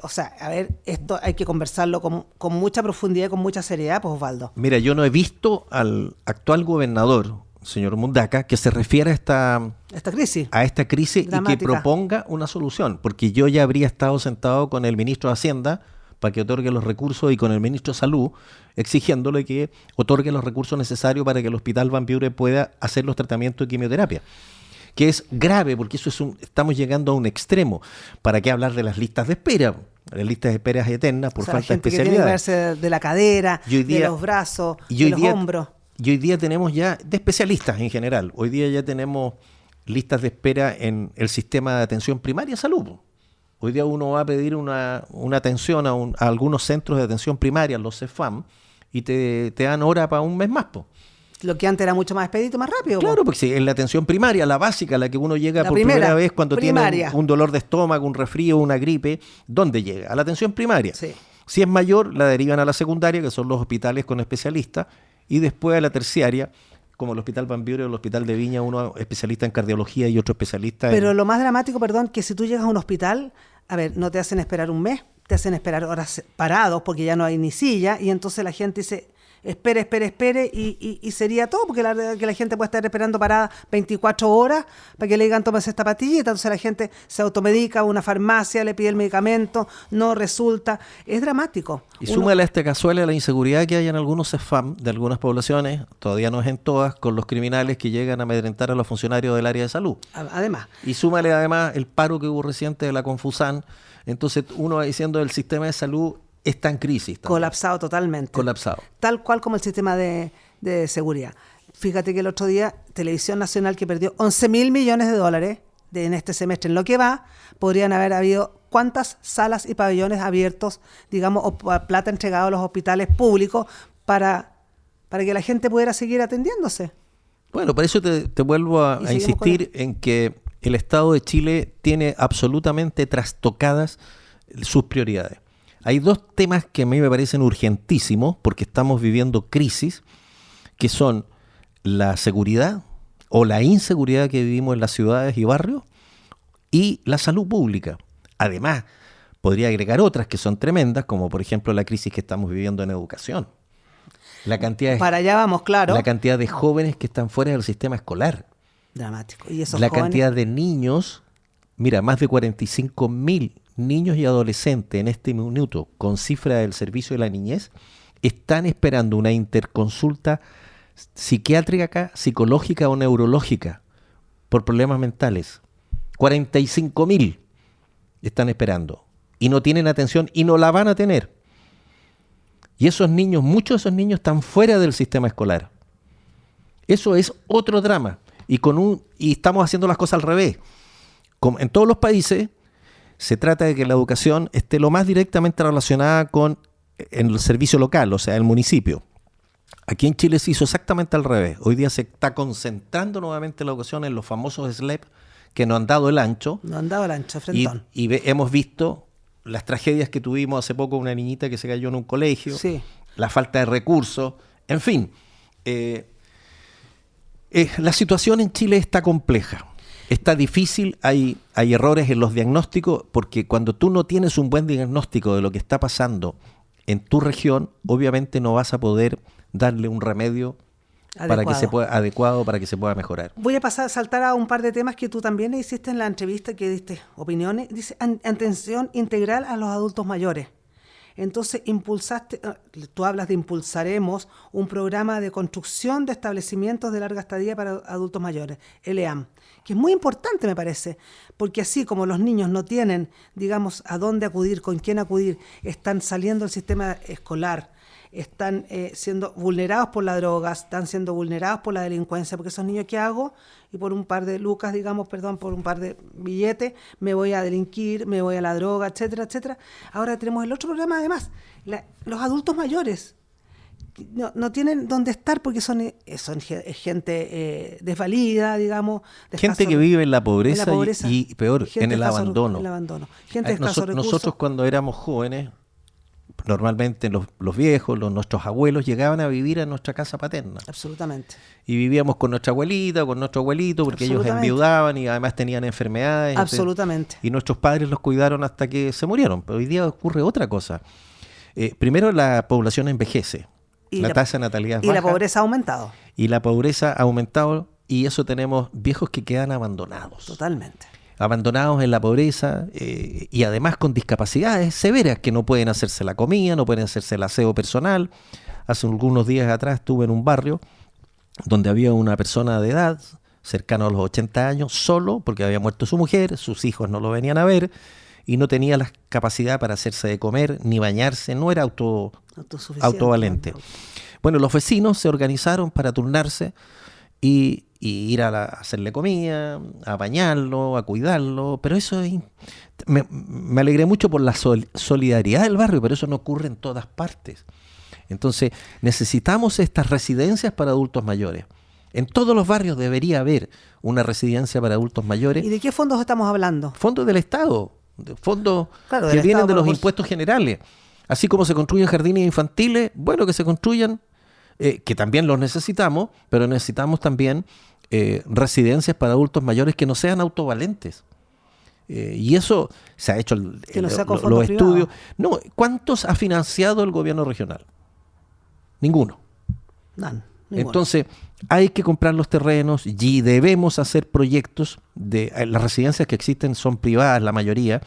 Speaker 2: O sea, a ver, esto hay que conversarlo con mucha profundidad y con mucha seriedad, pues, Osvaldo.
Speaker 3: Mira, yo no he visto al actual gobernador, señor Mundaca, que se refiera
Speaker 2: Esta crisis.
Speaker 3: a esta crisis
Speaker 2: dramática.
Speaker 3: Y que proponga una solución. Porque yo ya habría estado sentado con el ministro de Hacienda para que otorgue los recursos y con el ministro de Salud exigiéndole que otorgue los recursos necesarios para que el Hospital Van Buren pueda hacer los tratamientos de quimioterapia. Que es grave porque estamos llegando a un extremo. ¿Para qué hablar de las listas de espera? Las listas de espera eternas por
Speaker 2: O sea,
Speaker 3: falta de
Speaker 2: gente que tiene que
Speaker 3: especialidades.
Speaker 2: verse de la cadera,
Speaker 3: Y hoy día-
Speaker 2: de los brazos,
Speaker 3: Y
Speaker 2: de
Speaker 3: hoy
Speaker 2: los
Speaker 3: día,
Speaker 2: hombros.
Speaker 3: y hoy día tenemos ya de especialistas en general. Hoy día ya tenemos listas de espera en el sistema de atención primaria de salud. Hoy día uno va a pedir una atención a algunos centros de atención primaria, los CEFAM, y te dan hora para un mes más.
Speaker 2: Lo que antes era mucho más expedito, más rápido.
Speaker 3: Claro, porque si en la atención primaria, la básica, la que uno llega
Speaker 2: La
Speaker 3: por
Speaker 2: primera,
Speaker 3: primera vez cuando
Speaker 2: primaria.
Speaker 3: tiene un dolor de estómago, un resfrío, una gripe, ¿dónde llega? A la atención primaria.
Speaker 2: Sí.
Speaker 3: Si es mayor, la derivan a la secundaria, que son los hospitales con especialistas, y después a la terciaria, como el Hospital Van Buren o el Hospital de Viña, uno especialista en cardiología y otro especialista
Speaker 2: Pero
Speaker 3: en...
Speaker 2: lo más dramático, perdón, que si tú llegas a un hospital, a ver, no te hacen esperar un mes, te hacen esperar horas parados porque ya no hay ni silla, y entonces la gente dice, espere, y sería todo, porque que la gente puede estar esperando parada 24 horas para que le digan, tómese esta pastillita. Entonces la gente se automedica, a una farmacia le pide el medicamento, no resulta. Es dramático.
Speaker 3: Y súmale a este cazuela la inseguridad que hay en algunos CEFAM de algunas poblaciones, todavía no es en todas, con los criminales que llegan a amedrentar a los funcionarios del área de salud.
Speaker 2: Además.
Speaker 3: Y súmale además el paro que hubo reciente de la Confusan. Entonces uno va diciendo el sistema de salud está en crisis también.
Speaker 2: Colapsado totalmente.
Speaker 3: Colapsado.
Speaker 2: Tal cual como el sistema de seguridad. Fíjate que el otro día, Televisión Nacional, que perdió 11.000 millones de dólares en este semestre, en lo que va, podrían haber habido cuántas salas y pabellones abiertos, digamos, o plata entregada a los hospitales públicos para que la gente pudiera seguir atendiéndose.
Speaker 3: Bueno, por eso te vuelvo a insistir en que el Estado de Chile tiene absolutamente trastocadas sus prioridades. Hay dos temas que a mí me parecen urgentísimos porque estamos viviendo crisis, que son la seguridad o la inseguridad que vivimos en las ciudades y barrios y la salud pública. Además, podría agregar otras que son tremendas, como por ejemplo la crisis que estamos viviendo en educación.
Speaker 2: Para allá vamos, claro.
Speaker 3: La cantidad de jóvenes que están fuera del sistema escolar.
Speaker 2: Dramático. ¿Y esos
Speaker 3: la
Speaker 2: jóvenes?
Speaker 3: Cantidad de niños, mira, más de 45.000 niños y adolescentes en este minuto, con cifra del Servicio de la Niñez, están esperando una interconsulta psiquiátrica, psicológica o neurológica por problemas mentales. 45.000 están esperando y no tienen atención y no la van a tener. Y esos niños, muchos de esos niños están fuera del sistema escolar. Eso es otro drama. Y estamos haciendo las cosas al revés. Como en todos los países, se trata de que la educación esté lo más directamente relacionada con el servicio local, o sea, el municipio. Aquí en Chile se hizo exactamente al revés. Hoy día se está concentrando nuevamente la educación en los famosos SLEP que nos han dado el ancho.
Speaker 2: Nos han dado el ancho, frentón.
Speaker 3: Hemos visto las tragedias que tuvimos hace poco, una niñita que se cayó en un colegio,
Speaker 2: sí.
Speaker 3: La falta de recursos, en fin. La situación en Chile está compleja. Está difícil, hay errores en los diagnósticos, porque cuando tú no tienes un buen diagnóstico de lo que está pasando en tu región, obviamente no vas a poder darle un remedio adecuado para que se pueda mejorar.
Speaker 2: Voy a saltar a un par de temas que tú también hiciste en la entrevista, que diste opiniones. Dice, atención integral a los adultos mayores. Entonces tú hablas de impulsaremos un programa de construcción de establecimientos de larga estadía para adultos mayores, LEAM, que es muy importante, me parece, porque así como los niños no tienen, digamos, a dónde acudir, con quién acudir, están saliendo del sistema escolar, están siendo vulnerados por las drogas, están siendo vulnerados por la delincuencia, porque esos niños, ¿qué hago? Y por un par de lucas, por un par de billetes, me voy a delinquir, me voy a la droga, etcétera, etcétera. Ahora tenemos el otro problema, además, los adultos mayores no tienen dónde estar porque son gente desvalida, digamos.
Speaker 3: Gente que vive en la pobreza, y peor, en el abandono.
Speaker 2: Gente de escasos recursos.
Speaker 3: Nosotros cuando éramos jóvenes, normalmente los viejos, nuestros abuelos llegaban a vivir a nuestra casa paterna.
Speaker 2: Absolutamente.
Speaker 3: Y vivíamos con nuestra abuelita o con nuestro abuelito porque ellos enviudaban y además tenían enfermedades.
Speaker 2: Absolutamente.
Speaker 3: Y nuestros padres los cuidaron hasta que se murieron. Pero hoy día ocurre otra cosa. Primero, la población envejece. La tasa de natalidad es baja.
Speaker 2: Y la pobreza ha aumentado.
Speaker 3: Y la pobreza ha aumentado y eso tenemos viejos que quedan abandonados.
Speaker 2: Totalmente.
Speaker 3: Abandonados en la pobreza y además con discapacidades severas que no pueden hacerse la comida, no pueden hacerse el aseo personal. Hace algunos días atrás estuve en un barrio donde había una persona de edad, cercano a los 80 años, solo porque había muerto su mujer, sus hijos no lo venían a ver y no tenía la capacidad para hacerse de comer ni bañarse, no era autovalente. Bueno, los vecinos se organizaron para turnarse y ir a hacerle comida, a bañarlo, a cuidarlo, pero eso me alegré mucho por la solidaridad del barrio, pero eso no ocurre en todas partes. Entonces necesitamos estas residencias para adultos mayores. En todos los barrios debería haber una residencia para adultos mayores.
Speaker 2: ¿Y de qué fondos estamos hablando?
Speaker 3: Fondos del Estado, fondos que vienen de los impuestos generales. Así como se construyen jardines infantiles, bueno, que se construyan, que también los necesitamos, pero necesitamos también residencias para adultos mayores que no sean autovalentes. Y eso se ha hecho los
Speaker 2: estudios.
Speaker 3: Privados. No, ¿cuántos ha financiado el gobierno regional? Ninguno.
Speaker 2: Ninguno.
Speaker 3: Entonces, hay que comprar los terrenos y debemos hacer proyectos las residencias que existen son privadas, la mayoría,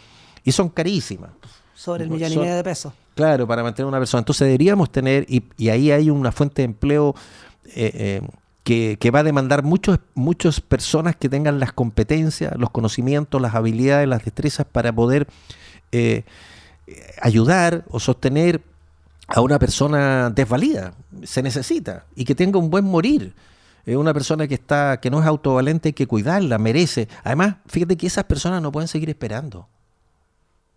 Speaker 3: y son carísimas.
Speaker 2: Sobre el 1,5 millones de pesos.
Speaker 3: Claro, para mantener una persona. Entonces deberíamos tener, y ahí hay una fuente de empleo que va a demandar muchas personas que tengan las competencias, los conocimientos, las habilidades, las destrezas para poder ayudar o sostener a una persona desvalida. Se necesita, y que tenga un buen morir. Una persona que no es autovalente, hay que cuidarla, merece. Además, fíjate que esas personas no pueden seguir esperando,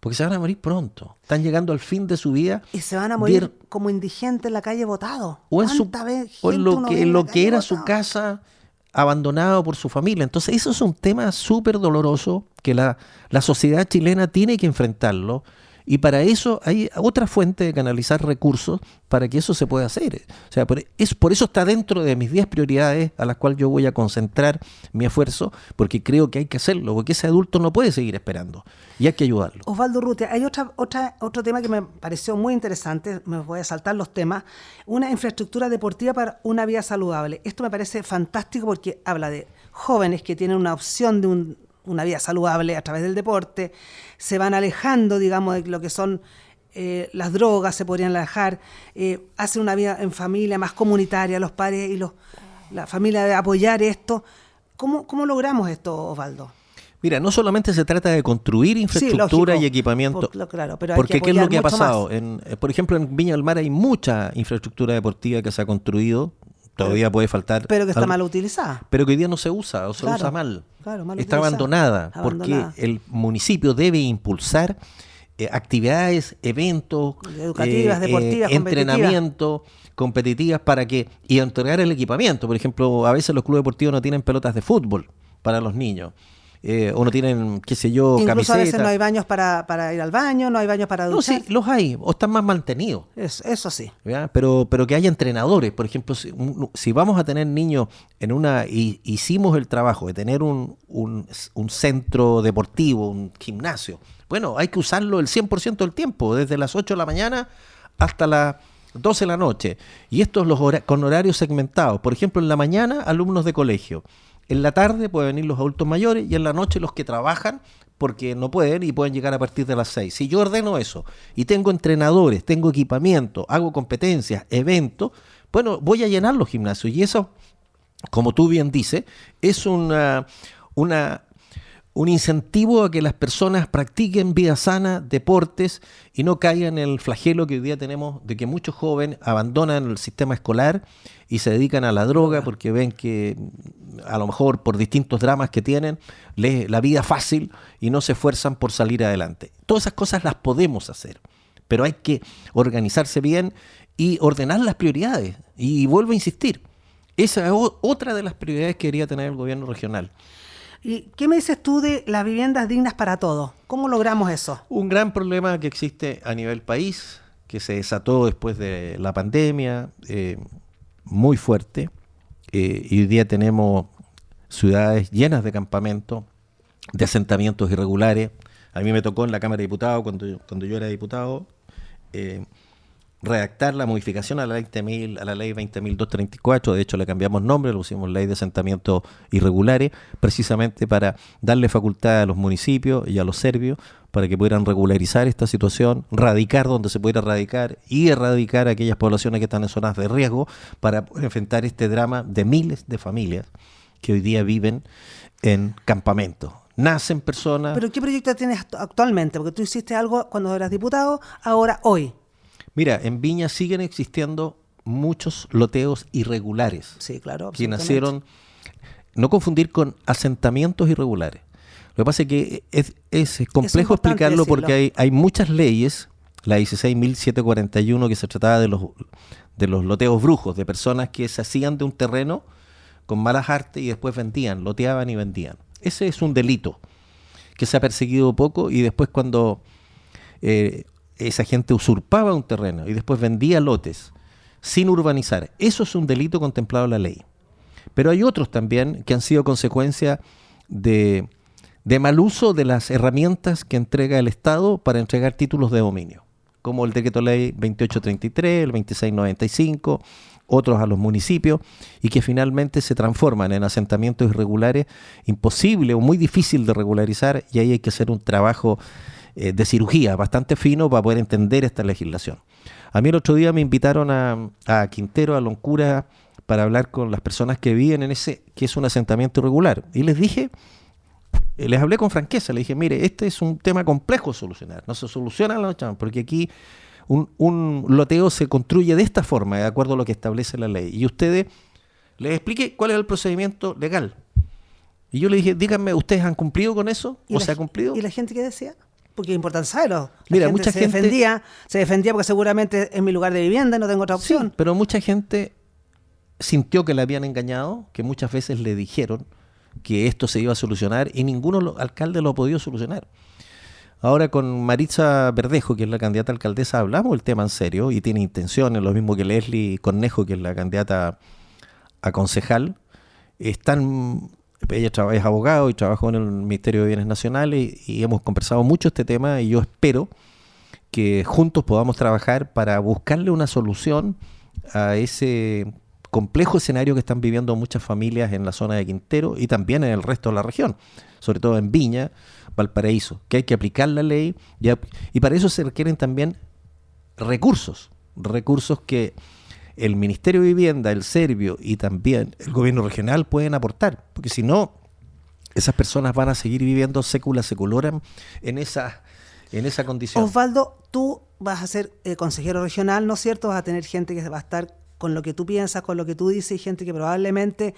Speaker 3: porque se van a morir pronto. Están llegando al fin de su vida.
Speaker 2: Y se van a morir como indigentes en la calle botados.
Speaker 3: O en lo que era su casa, abandonado por su familia. Entonces, eso es un tema súper doloroso que la sociedad chilena tiene que enfrentarlo. Y para eso hay otra fuente de canalizar recursos para que eso se pueda hacer. O sea, por eso está dentro de mis 10 prioridades a las cuales yo voy a concentrar mi esfuerzo, porque creo que hay que hacerlo, porque ese adulto no puede seguir esperando y hay que ayudarlo.
Speaker 2: Osvaldo Urrutia, hay otro tema que me pareció muy interesante, me voy a saltar los temas, una infraestructura deportiva para una vida saludable. Esto me parece fantástico porque habla de jóvenes que tienen una opción de una vida saludable a través del deporte, se van alejando, digamos, de lo que son las drogas, se podrían alejar, hacen una vida en familia más comunitaria, los padres y la familia de apoyar esto. ¿Cómo logramos esto, Osvaldo?
Speaker 3: Mira, no solamente se trata de construir infraestructura y equipamiento,
Speaker 2: claro, pero
Speaker 3: porque ¿qué es lo que ha pasado?
Speaker 2: Más.
Speaker 3: Por ejemplo, en Viña del Mar hay mucha infraestructura deportiva que se ha construido. Todavía puede faltar.
Speaker 2: Pero que está mal utilizada.
Speaker 3: Pero que hoy día no se usa o se usa mal.
Speaker 2: Claro, mal
Speaker 3: está
Speaker 2: utilizada.
Speaker 3: abandonada. Porque el municipio debe impulsar actividades, eventos,
Speaker 2: educativas, deportivas,
Speaker 3: entrenamiento, competitivas y entregar el equipamiento. Por ejemplo, a veces los clubes deportivos no tienen pelotas de fútbol para los niños. O no tienen, qué sé yo,
Speaker 2: incluso
Speaker 3: camisetas.
Speaker 2: A veces no hay baños para ir al baño, no hay baños para duchar.
Speaker 3: No, sí, los hay, o están más mantenidos.
Speaker 2: Eso sí.
Speaker 3: ¿Ya? Pero que haya entrenadores. Por ejemplo, si vamos a tener niños hicimos el trabajo de tener un centro deportivo, un gimnasio. Bueno, hay que usarlo el 100% del tiempo, desde las 8 de la mañana hasta las 12 de la noche. Y estos con horarios segmentados. Por ejemplo, en la mañana, alumnos de colegio. En la tarde pueden venir los adultos mayores y en la noche los que trabajan porque no pueden y pueden llegar a partir de las 6. Si yo ordeno eso y tengo entrenadores, tengo equipamiento, hago competencias, eventos, bueno, voy a llenar los gimnasios. Y eso, como tú bien dices, es un incentivo a que las personas practiquen vida sana, deportes y no caigan en el flagelo que hoy día tenemos de que muchos jóvenes abandonan el sistema escolar y se dedican a la droga porque ven que a lo mejor por distintos dramas que tienen la vida fácil y no se esfuerzan por salir adelante. Todas esas cosas las podemos hacer, pero hay que organizarse bien y ordenar las prioridades. Y vuelvo a insistir, esa es otra de las prioridades que debería tener el gobierno regional.
Speaker 2: ¿Y qué me dices tú de las viviendas dignas para todos? ¿Cómo logramos eso?
Speaker 3: Un gran problema que existe a nivel país, que se desató después de la pandemia, muy fuerte. Y hoy día tenemos ciudades llenas de campamentos, de asentamientos irregulares. A mí me tocó en la Cámara de Diputados, cuando yo era diputado, redactar la modificación a la ley 20.234, de hecho le cambiamos nombre, le pusimos ley de asentamientos irregulares, precisamente para darle facultad a los municipios y a los serbios para que pudieran regularizar esta situación, radicar donde se pudiera radicar y erradicar a aquellas poblaciones que están en zonas de riesgo para poder enfrentar este drama de miles de familias que hoy día viven en campamentos. Nacen personas...
Speaker 2: ¿Pero qué proyecto tienes actualmente? Porque tú hiciste algo cuando eras diputado, ahora, hoy.
Speaker 3: Mira, en Viña siguen existiendo muchos loteos irregulares.
Speaker 2: Sí, claro.
Speaker 3: Que nacieron, no confundir con asentamientos irregulares. Lo que pasa es que es complejo explicarlo porque hay muchas leyes, la 16.741 que se trataba de los loteos brujos, de personas que se hacían de un terreno con malas artes y después vendían, loteaban y vendían. Ese es un delito que se ha perseguido poco y después cuando... esa gente usurpaba un terreno y después vendía lotes sin urbanizar. Eso es un delito contemplado en la ley. Pero hay otros también que han sido consecuencia de de mal uso de las herramientas que entrega el Estado para entregar títulos de dominio, como el Decreto Ley 2833, el 2695, otros a los municipios, y que finalmente se transforman en asentamientos irregulares, imposible o muy difícil de regularizar, y ahí hay que hacer un trabajo de cirugía bastante fino para poder entender esta legislación. A mí el otro día me invitaron a Quintero, a Loncura, para hablar con las personas que viven en ese, que es un asentamiento irregular, y les hablé con franqueza, les dije, mire, este es un tema complejo de solucionar, no se soluciona la noche, porque aquí un loteo se construye de esta forma, de acuerdo a lo que establece la ley, y ustedes les expliqué cuál es el procedimiento legal. Y yo le dije, díganme, ¿ustedes han cumplido con eso? ¿O se ha cumplido?
Speaker 2: ¿Y la gente qué decía? Porque es importante saberlo.
Speaker 3: Mira, mucha gente
Speaker 2: se defendía porque seguramente es mi lugar de vivienda y no tengo otra opción.
Speaker 3: Sí, pero mucha gente sintió que le habían engañado, que muchas veces le dijeron que esto se iba a solucionar y ninguno alcalde lo ha podido solucionar. Ahora con Maritza Verdejo, que es la candidata a alcaldesa, hablamos el tema en serio y tiene intenciones, lo mismo que Leslie Cornejo, que es la candidata a concejal. Ella es abogado y trabajó en el Ministerio de Bienes Nacionales y hemos conversado mucho este tema, y yo espero que juntos podamos trabajar para buscarle una solución a ese complejo escenario que están viviendo muchas familias en la zona de Quintero y también en el resto de la región, sobre todo en Viña, Valparaíso, que hay que aplicar la ley y para eso se requieren también recursos que el Ministerio de Vivienda, el Servio y también el gobierno regional pueden aportar, porque si no, esas personas van a seguir viviendo secula seculorum en esa condición.
Speaker 2: Osvaldo, tú vas a ser consejero regional, ¿no es cierto? Vas a tener gente que va a estar con lo que tú piensas, con lo que tú dices, y gente que probablemente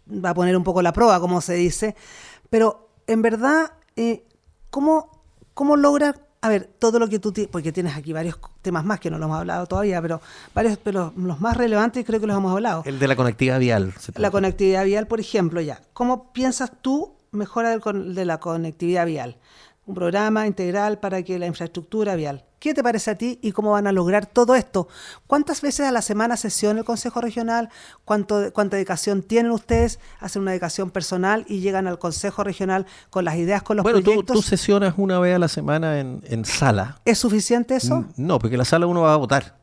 Speaker 2: va a poner un poco la prueba, como se dice. Pero, en verdad, ¿cómo lograr, a ver, todo lo que tú tienes, porque tienes aquí varios temas más que no lo hemos hablado todavía, pero los más relevantes creo que los hemos hablado.
Speaker 3: El de la conectividad vial.
Speaker 2: La conectividad vial, por ejemplo, ya. ¿Cómo piensas tú mejorar de la conectividad vial? Un programa integral para que la infraestructura vial. ¿Qué te parece a ti y cómo van a lograr todo esto? ¿Cuántas veces a la semana sesiona el Consejo Regional? ¿Cuánta dedicación tienen ustedes? ¿Hacen una dedicación personal y llegan al Consejo Regional con las ideas, con los proyectos?
Speaker 3: Bueno, tú sesionas una vez a la semana en sala.
Speaker 2: ¿Es suficiente eso?
Speaker 3: No, porque en la sala uno va a votar.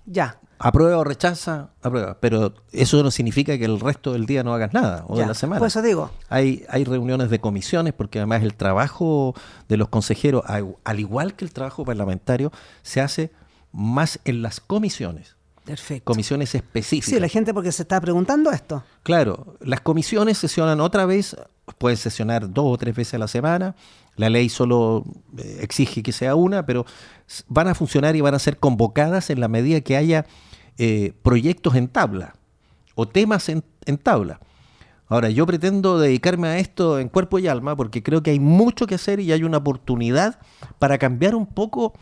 Speaker 2: Ya.
Speaker 3: Aprueba o rechaza, aprueba. Pero eso no significa que el resto del día no hagas nada, o de la semana.
Speaker 2: Por eso digo.
Speaker 3: Hay reuniones de comisiones, porque además el trabajo de los consejeros, al igual que el trabajo parlamentario, se hace más en las comisiones.
Speaker 2: Perfecto.
Speaker 3: Comisiones específicas.
Speaker 2: Sí, la gente porque se está preguntando esto.
Speaker 3: Claro, las comisiones sesionan otra vez, pueden sesionar 2 o 3 veces a la semana. La ley solo exige que sea una, pero van a funcionar y van a ser convocadas en la medida que haya proyectos en tabla o temas en tabla. Ahora, yo pretendo dedicarme a esto en cuerpo y alma porque creo que hay mucho que hacer y hay una oportunidad para cambiar un poco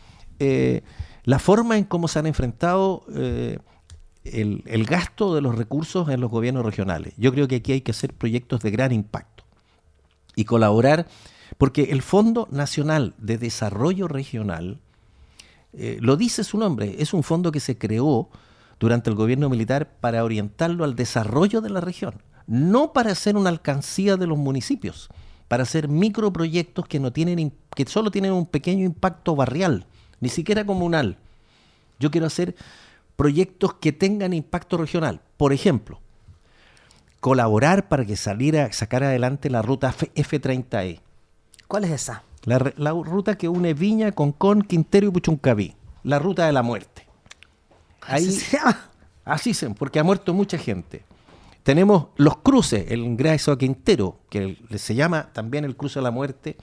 Speaker 3: la forma en cómo se han enfrentado el gasto de los recursos en los gobiernos regionales. Yo creo que aquí hay que hacer proyectos de gran impacto y colaborar, porque el Fondo Nacional de Desarrollo Regional, lo dice su nombre, es un fondo que se creó durante el gobierno militar para orientarlo al desarrollo de la región, no para hacer una alcancía de los municipios, para hacer microproyectos que solo tienen un pequeño impacto barrial, ni siquiera comunal. Yo quiero hacer proyectos que tengan impacto regional. Por ejemplo, colaborar para que sacar adelante la ruta F30E.
Speaker 2: ¿Cuál es esa?
Speaker 3: La ruta que une Viña, Concón, Quintero y Puchuncaví. La ruta de la muerte. Así se llama, porque ha muerto mucha gente. Tenemos los cruces, el ingreso a Quintero, que se llama también el cruce de la muerte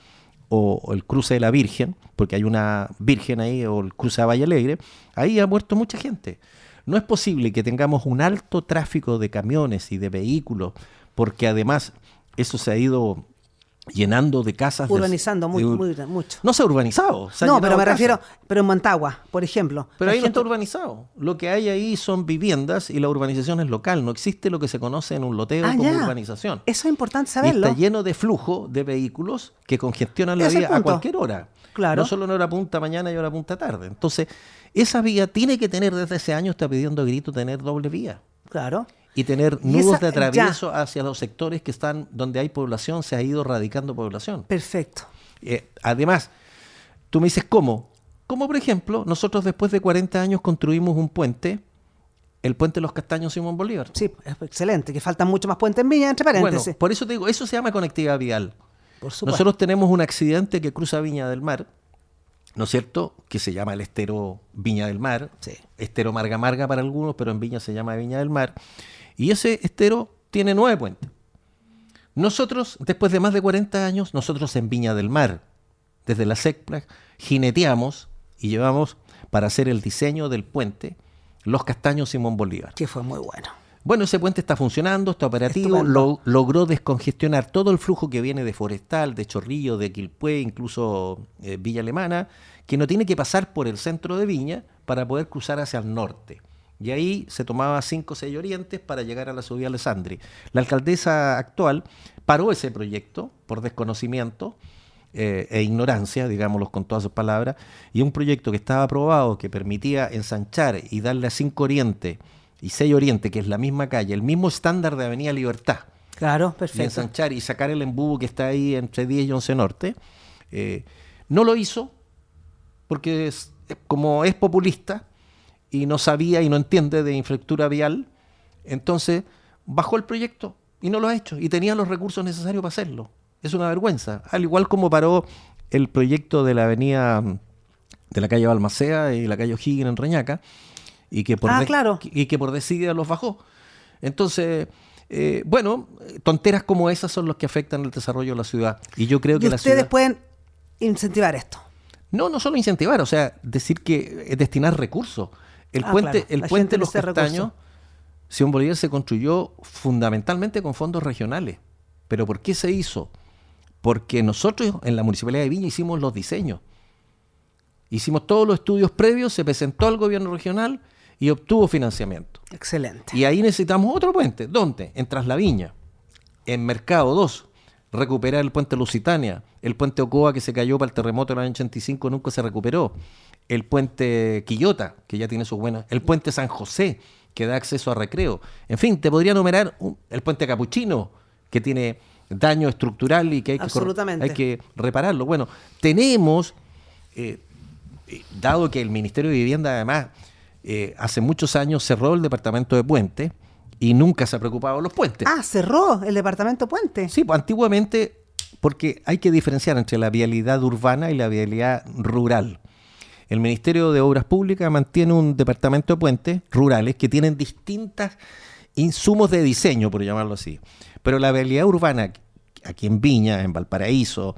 Speaker 3: o el cruce de la Virgen, porque hay una Virgen ahí, o el cruce de Valle Alegre. Ahí ha muerto mucha gente. No es posible que tengamos un alto tráfico de camiones y de vehículos, porque además eso se ha ido llenando de casas.
Speaker 2: Urbanizando mucho.
Speaker 3: No se ha urbanizado.
Speaker 2: No, pero me refiero, pero en Mantagua, por ejemplo.
Speaker 3: Pero ahí no está urbanizado. Lo que hay ahí son viviendas y la urbanización es local. No existe lo que se conoce en un loteo como urbanización.
Speaker 2: Eso es importante saberlo.
Speaker 3: Y está lleno de flujo de vehículos que congestionan la vía a cualquier hora.
Speaker 2: Claro.
Speaker 3: No solo en hora punta mañana y hora punta tarde. Entonces, esa vía tiene que tener, desde ese año está pidiendo a grito tener doble vía.
Speaker 2: Claro.
Speaker 3: y tener nudos de atravieso hacia los sectores que están donde hay población, se ha ido radicando población.
Speaker 2: Perfecto.
Speaker 3: Además, tú me dices, ¿cómo? Como por ejemplo, nosotros después de 40 años construimos un puente, el puente de los Castaños Simón Bolívar.
Speaker 2: Sí, es excelente, que faltan mucho más puentes en Viña, entre paréntesis.
Speaker 3: Bueno, por eso te digo, eso se llama conectividad vial.
Speaker 2: Por supuesto.
Speaker 3: Nosotros tenemos un accidente que cruza Viña del Mar, ¿no es cierto? Que se llama el estero Viña del Mar,
Speaker 2: Sí.
Speaker 3: estero Marga Marga para algunos, pero en Viña se llama Viña del Mar. Y ese estero tiene 9 puentes. Nosotros, después de más de 40 años, nosotros en Viña del Mar, desde la SECPLAC, jineteamos y llevamos para hacer el diseño del puente Los Castaños Simón Bolívar.
Speaker 2: Que fue muy bueno.
Speaker 3: Bueno, ese puente está funcionando, está operativo, logró descongestionar todo el flujo que viene de Forestal, de Chorrillo, de Quilpué, incluso Villa Alemana, que no tiene que pasar por el centro de Viña para poder cruzar hacia el norte. Y ahí se tomaba 5 o 6 orientes para llegar a la subida Alessandri. La alcaldesa actual paró ese proyecto por desconocimiento e ignorancia, digámoslo con todas sus palabras, y un proyecto que estaba aprobado, que permitía ensanchar y darle a 5 orientes y 6 orientes, que es la misma calle, el mismo estándar de Avenida Libertad.
Speaker 2: Claro,
Speaker 3: Y
Speaker 2: perfecto.
Speaker 3: ensanchar y sacar el embudo que está ahí entre 10 y 11 Norte. No lo hizo porque como es populista y no sabía y no entiende de infraestructura vial, entonces bajó el proyecto y no lo ha hecho. Y tenía los recursos necesarios para hacerlo. Es una vergüenza. Al igual como paró el proyecto de la avenida de la calle Balmaceda y la calle O'Higgins en Reñaca, y que por,
Speaker 2: claro.
Speaker 3: y que por desidia los bajó. Entonces, bueno, tonteras como esas son las que afectan el desarrollo de la ciudad. Y yo creo que
Speaker 2: Y
Speaker 3: la
Speaker 2: ustedes
Speaker 3: ciudad...
Speaker 2: pueden incentivar esto.
Speaker 3: No solo incentivar, o sea, decir que destinar recursos. El puente,
Speaker 2: claro,
Speaker 3: el
Speaker 2: la
Speaker 3: puente
Speaker 2: gente
Speaker 3: de los
Speaker 2: necesita
Speaker 3: Castaños, Simón Bolívar, se construyó fundamentalmente con fondos regionales. ¿Pero por qué se hizo? Porque nosotros en la Municipalidad de Viña hicimos los diseños. Hicimos todos los estudios previos, se presentó al gobierno regional y obtuvo financiamiento.
Speaker 2: Excelente.
Speaker 3: Y ahí necesitamos otro puente. ¿Dónde? En Traslaviña, en Mercado 2, recuperar el puente Lusitania, el puente Ocoa que se cayó para el terremoto del año 85, nunca se recuperó, el puente Quillota, que ya tiene sus buenas, el puente San José, que da acceso a Recreo. En fin, te podría enumerar el puente Capuchino, que tiene daño estructural y que hay que repararlo. Bueno, tenemos, dado que el Ministerio de Vivienda además hace muchos años cerró el departamento de Puente y nunca se ha preocupado de los puentes.
Speaker 2: Cerró el departamento Puente.
Speaker 3: Sí, pues antiguamente, porque hay que diferenciar entre la vialidad urbana y la vialidad rural. El Ministerio de Obras Públicas mantiene un departamento de puentes rurales que tienen distintos insumos de diseño, por llamarlo así. Pero la vialidad urbana, aquí en Viña, en Valparaíso,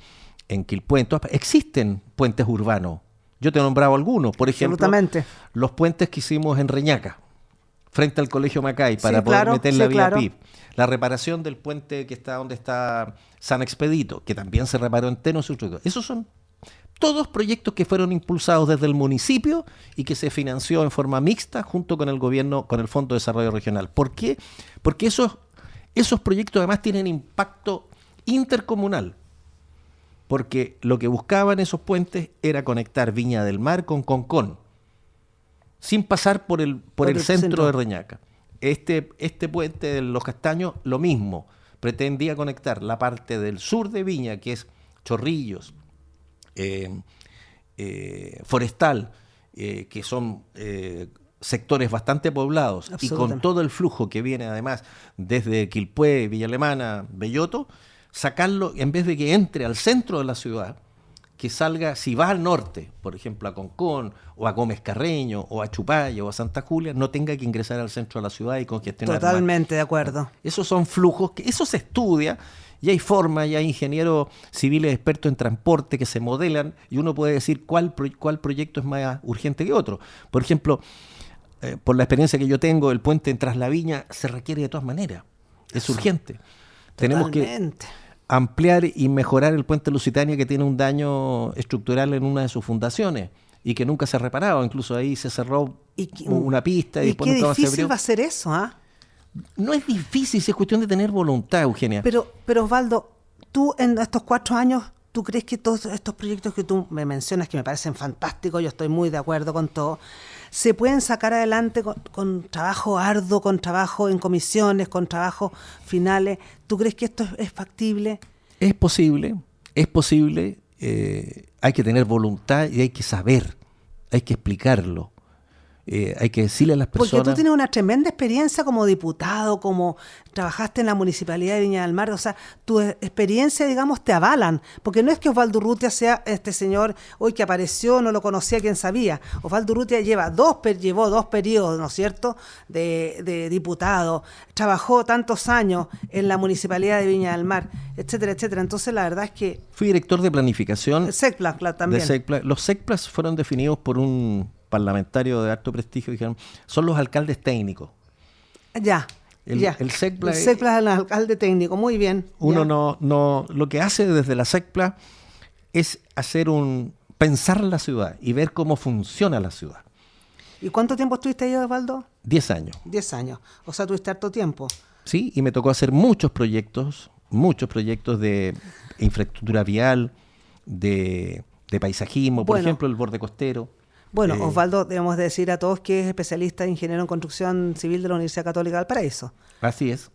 Speaker 3: en Quilpué, existen puentes urbanos. Yo te he nombrado algunos, por ejemplo, los puentes que hicimos en Reñaca, frente al Colegio Macay, para poder meter la vía PIB. La reparación del puente que está donde está San Expedito, que también se reparó entero. Esos son todos proyectos que fueron impulsados desde el municipio y que se financió en forma mixta junto con el gobierno, con el Fondo de Desarrollo Regional. ¿Por qué? Porque esos proyectos además tienen impacto intercomunal. Porque lo que buscaban esos puentes era conectar Viña del Mar con Concón, sin pasar por el centro de Reñaca. Este puente de los Castaños, lo mismo, pretendía conectar la parte del sur de Viña, que es Chorrillos, Forestal, que son sectores bastante poblados, y con todo el flujo que viene además desde Quilpué, Villa Alemana, Belloto, sacarlo, en vez de que entre al centro de la ciudad, que salga, si va al norte, por ejemplo a Concón, o a Gómez Carreño, o a Chupaya, o a Santa Julia, no tenga que ingresar al centro de la ciudad y congestionar.
Speaker 2: Totalmente de acuerdo.
Speaker 3: Esos son flujos, eso se estudia, y hay formas, y hay ingenieros civiles expertos en transporte que se modelan, y uno puede decir cuál proyecto es más urgente que otro. Por ejemplo, por la experiencia que yo tengo, el puente en Traslaviña se requiere de todas maneras, es urgente. Tenemos que ampliar y mejorar el puente Lusitania, que tiene un daño estructural en una de sus fundaciones y que nunca se ha reparado. Incluso ahí se cerró una pista. Y después
Speaker 2: qué difícil va a ser eso,
Speaker 3: No es difícil, es cuestión de tener voluntad, Eugenia.
Speaker 2: Pero Osvaldo, tú en estos 4 años, ¿tú crees que todos estos proyectos que tú me mencionas, que me parecen fantásticos, yo estoy muy de acuerdo con todo, se pueden sacar adelante con trabajo arduo, con trabajo en comisiones, con trabajos finales. ¿Tú crees que esto es factible?
Speaker 3: Es posible, hay que tener voluntad y hay que saber, hay que explicarlo. Hay que decirle a las personas...
Speaker 2: Porque tú tienes una tremenda experiencia como diputado, como trabajaste en la Municipalidad de Viña del Mar, o sea, tu experiencia, digamos, te avalan, porque no es que Osvaldo Urrutia sea este señor hoy que apareció, no lo conocía, quién sabía. Osvaldo Urrutia llevó dos periodos, ¿no es cierto?, de diputado, trabajó tantos años en la Municipalidad de Viña del Mar, etcétera, etcétera. Entonces, la verdad es que...
Speaker 3: Fui director de planificación.
Speaker 2: El SECPLA, claro, también.
Speaker 3: Los SECPLAS fueron definidos por un parlamentario de alto prestigio, dijeron, son los alcaldes técnicos.
Speaker 2: El
Speaker 3: SECPLA
Speaker 2: es el alcalde técnico, muy bien.
Speaker 3: Uno no, lo que hace desde la SECPLA es pensar la ciudad y ver cómo funciona la ciudad.
Speaker 2: ¿Y cuánto tiempo estuviste ahí, Osvaldo?
Speaker 3: 10 años.
Speaker 2: 10 años, o sea, tuviste harto tiempo.
Speaker 3: Sí, y me tocó hacer muchos proyectos de infraestructura vial, de paisajismo, por ejemplo, el borde costero.
Speaker 2: Bueno, Osvaldo, debemos decir a todos que es especialista en ingeniero en construcción civil de la Universidad Católica del Paraíso.
Speaker 3: Así es.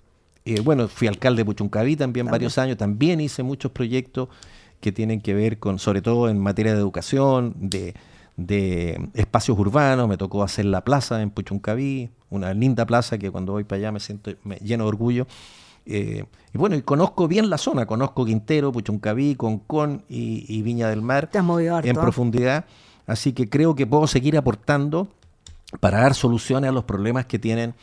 Speaker 3: Fui alcalde de Puchuncaví también varios años, también hice muchos proyectos que tienen que ver con, sobre todo en materia de educación, de espacios urbanos. Me tocó hacer la plaza en Puchuncaví, una linda plaza que cuando voy para allá me lleno de orgullo. Y conozco bien la zona, conozco Quintero, Puchuncaví, Concón y Viña del Mar.
Speaker 2: Te has movido harto,
Speaker 3: en profundidad. Así que creo que puedo seguir aportando para dar soluciones a los problemas que tienen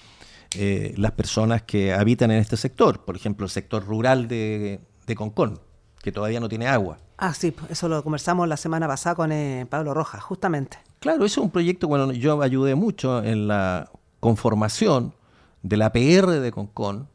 Speaker 3: las personas que habitan en este sector. Por ejemplo, el sector rural de Concón, que todavía no tiene agua.
Speaker 2: Ah, sí, eso lo conversamos la semana pasada con Pablo Rojas, justamente.
Speaker 3: Claro, ese es un proyecto, yo ayudé mucho en la conformación de la PR de Concón,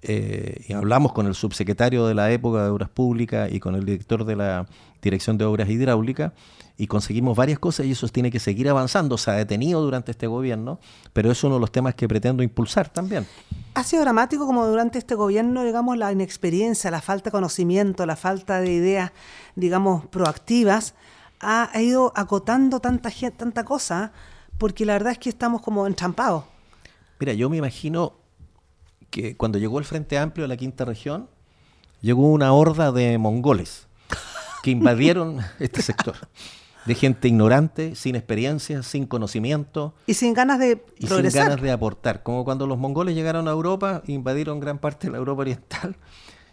Speaker 3: y hablamos con el subsecretario de la época de Obras Públicas y con el director de la Dirección de Obras Hidráulicas, y conseguimos varias cosas y eso tiene que seguir avanzando. Se ha detenido durante este gobierno, pero es uno de los temas que pretendo impulsar también.
Speaker 2: ¿Ha sido dramático como durante este gobierno, digamos, la inexperiencia, la falta de conocimiento, la falta de ideas, digamos, proactivas, ha ido acotando tanta cosa? Porque la verdad es que estamos como entrampados.
Speaker 3: Mira, yo me imagino que cuando llegó el Frente Amplio a la Quinta Región, llegó una horda de mongoles que invadieron este sector. De gente ignorante, sin experiencia, sin conocimiento.
Speaker 2: Y sin ganas de progresar.
Speaker 3: Sin ganas de aportar. Como cuando los mongoles llegaron a Europa, invadieron gran parte de la Europa Oriental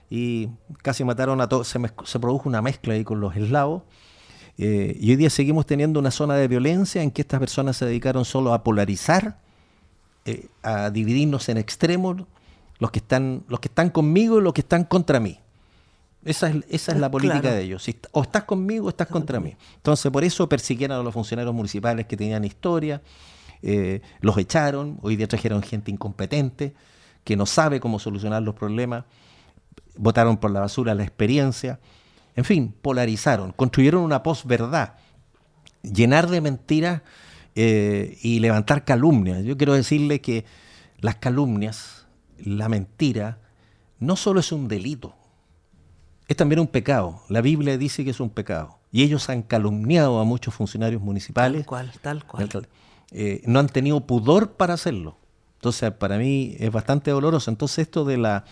Speaker 3: y casi mataron a todos. Se produjo una mezcla ahí con los eslavos. Y hoy día seguimos teniendo una zona de violencia en que estas personas se dedicaron solo a polarizar, a dividirnos en extremos, los que están conmigo y los que están contra mí. Esa es la política, claro, de ellos. O estás conmigo o estás contra mí. Entonces, por eso persiguieron a los funcionarios municipales que tenían historia, los echaron, hoy día trajeron gente incompetente, que no sabe cómo solucionar los problemas, botaron por la basura la experiencia, en fin, polarizaron, construyeron una posverdad, llenar de mentiras y levantar calumnias. Yo quiero decirle que las calumnias, la mentira, no solo es un delito, es también un pecado. La Biblia dice que es un pecado. Y ellos han calumniado a muchos funcionarios municipales.
Speaker 2: Tal cual.
Speaker 3: No han tenido pudor para hacerlo. Entonces, para mí es bastante doloroso. Entonces, esto de la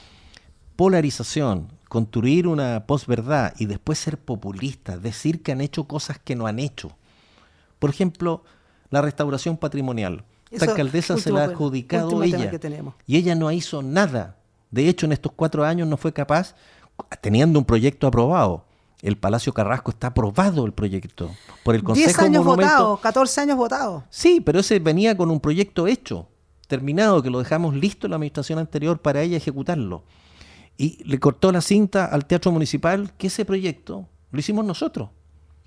Speaker 3: polarización, construir una posverdad y después ser populistas, decir que han hecho cosas que no han hecho. Por ejemplo, la restauración patrimonial. Esta alcaldesa se la ha adjudicado ella. Y ella no hizo nada. De hecho, en estos 4 años no fue capaz, teniendo un proyecto aprobado. El Palacio Carrasco está aprobado el proyecto por el Consejo
Speaker 2: 10 años
Speaker 3: Monumento.
Speaker 2: votados, 14 años votados.
Speaker 3: Sí, pero ese venía con un proyecto hecho, terminado, que lo dejamos listo en la administración anterior para ella ejecutarlo. Y le cortó la cinta al Teatro Municipal, que ese proyecto lo hicimos nosotros,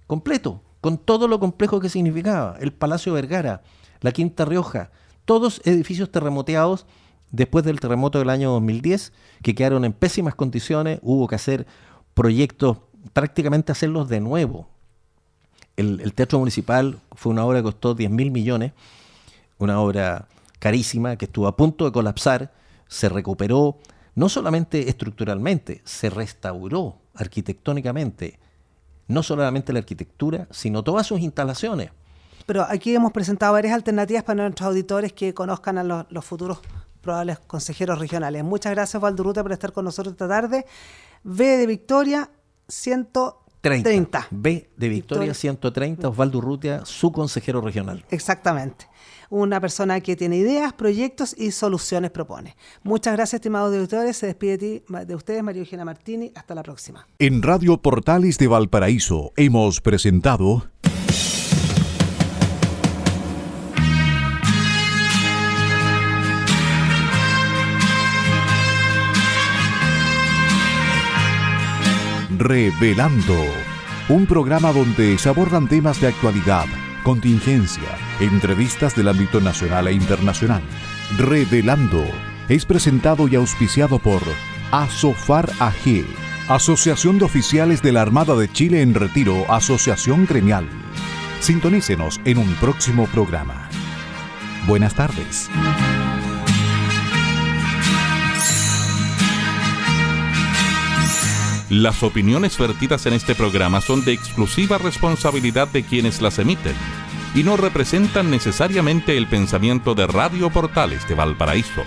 Speaker 3: completo, con todo lo complejo que significaba. El Palacio Vergara, la Quinta Rioja, todos edificios terremoteados después del terremoto del año 2010, que quedaron en pésimas condiciones. Hubo que hacer proyectos, prácticamente hacerlos de nuevo. El Teatro Municipal fue una obra que costó 10.000 millones, una obra carísima que estuvo a punto de colapsar, se recuperó, no solamente estructuralmente, se restauró arquitectónicamente, no solamente la arquitectura, sino todas sus instalaciones.
Speaker 2: Pero aquí hemos presentado varias alternativas para nuestros auditores que conozcan a los futuros probables consejeros regionales. Muchas gracias, Osvaldo Urrutia, por estar con nosotros esta tarde. V de Victoria, 130.
Speaker 3: B de Victoria 130, Osvaldo Urrutia, su consejero regional.
Speaker 2: Exactamente. Una persona que tiene ideas, proyectos y soluciones propone. Muchas gracias, estimados auditores. Se despide de ustedes, María Eugenia Martini. Hasta la próxima.
Speaker 1: En Radio Portales de Valparaíso hemos presentado Revelando, un programa donde se abordan temas de actualidad, contingencia, entrevistas del ámbito nacional e internacional. Revelando es presentado y auspiciado por Asofar AG, Asociación de Oficiales de la Armada de Chile en Retiro, Asociación Gremial. Sintonícenos en un próximo programa. Buenas tardes.
Speaker 4: Las opiniones vertidas en este programa son de exclusiva responsabilidad de quienes las emiten y no representan necesariamente el pensamiento de Radio Portales de Valparaíso.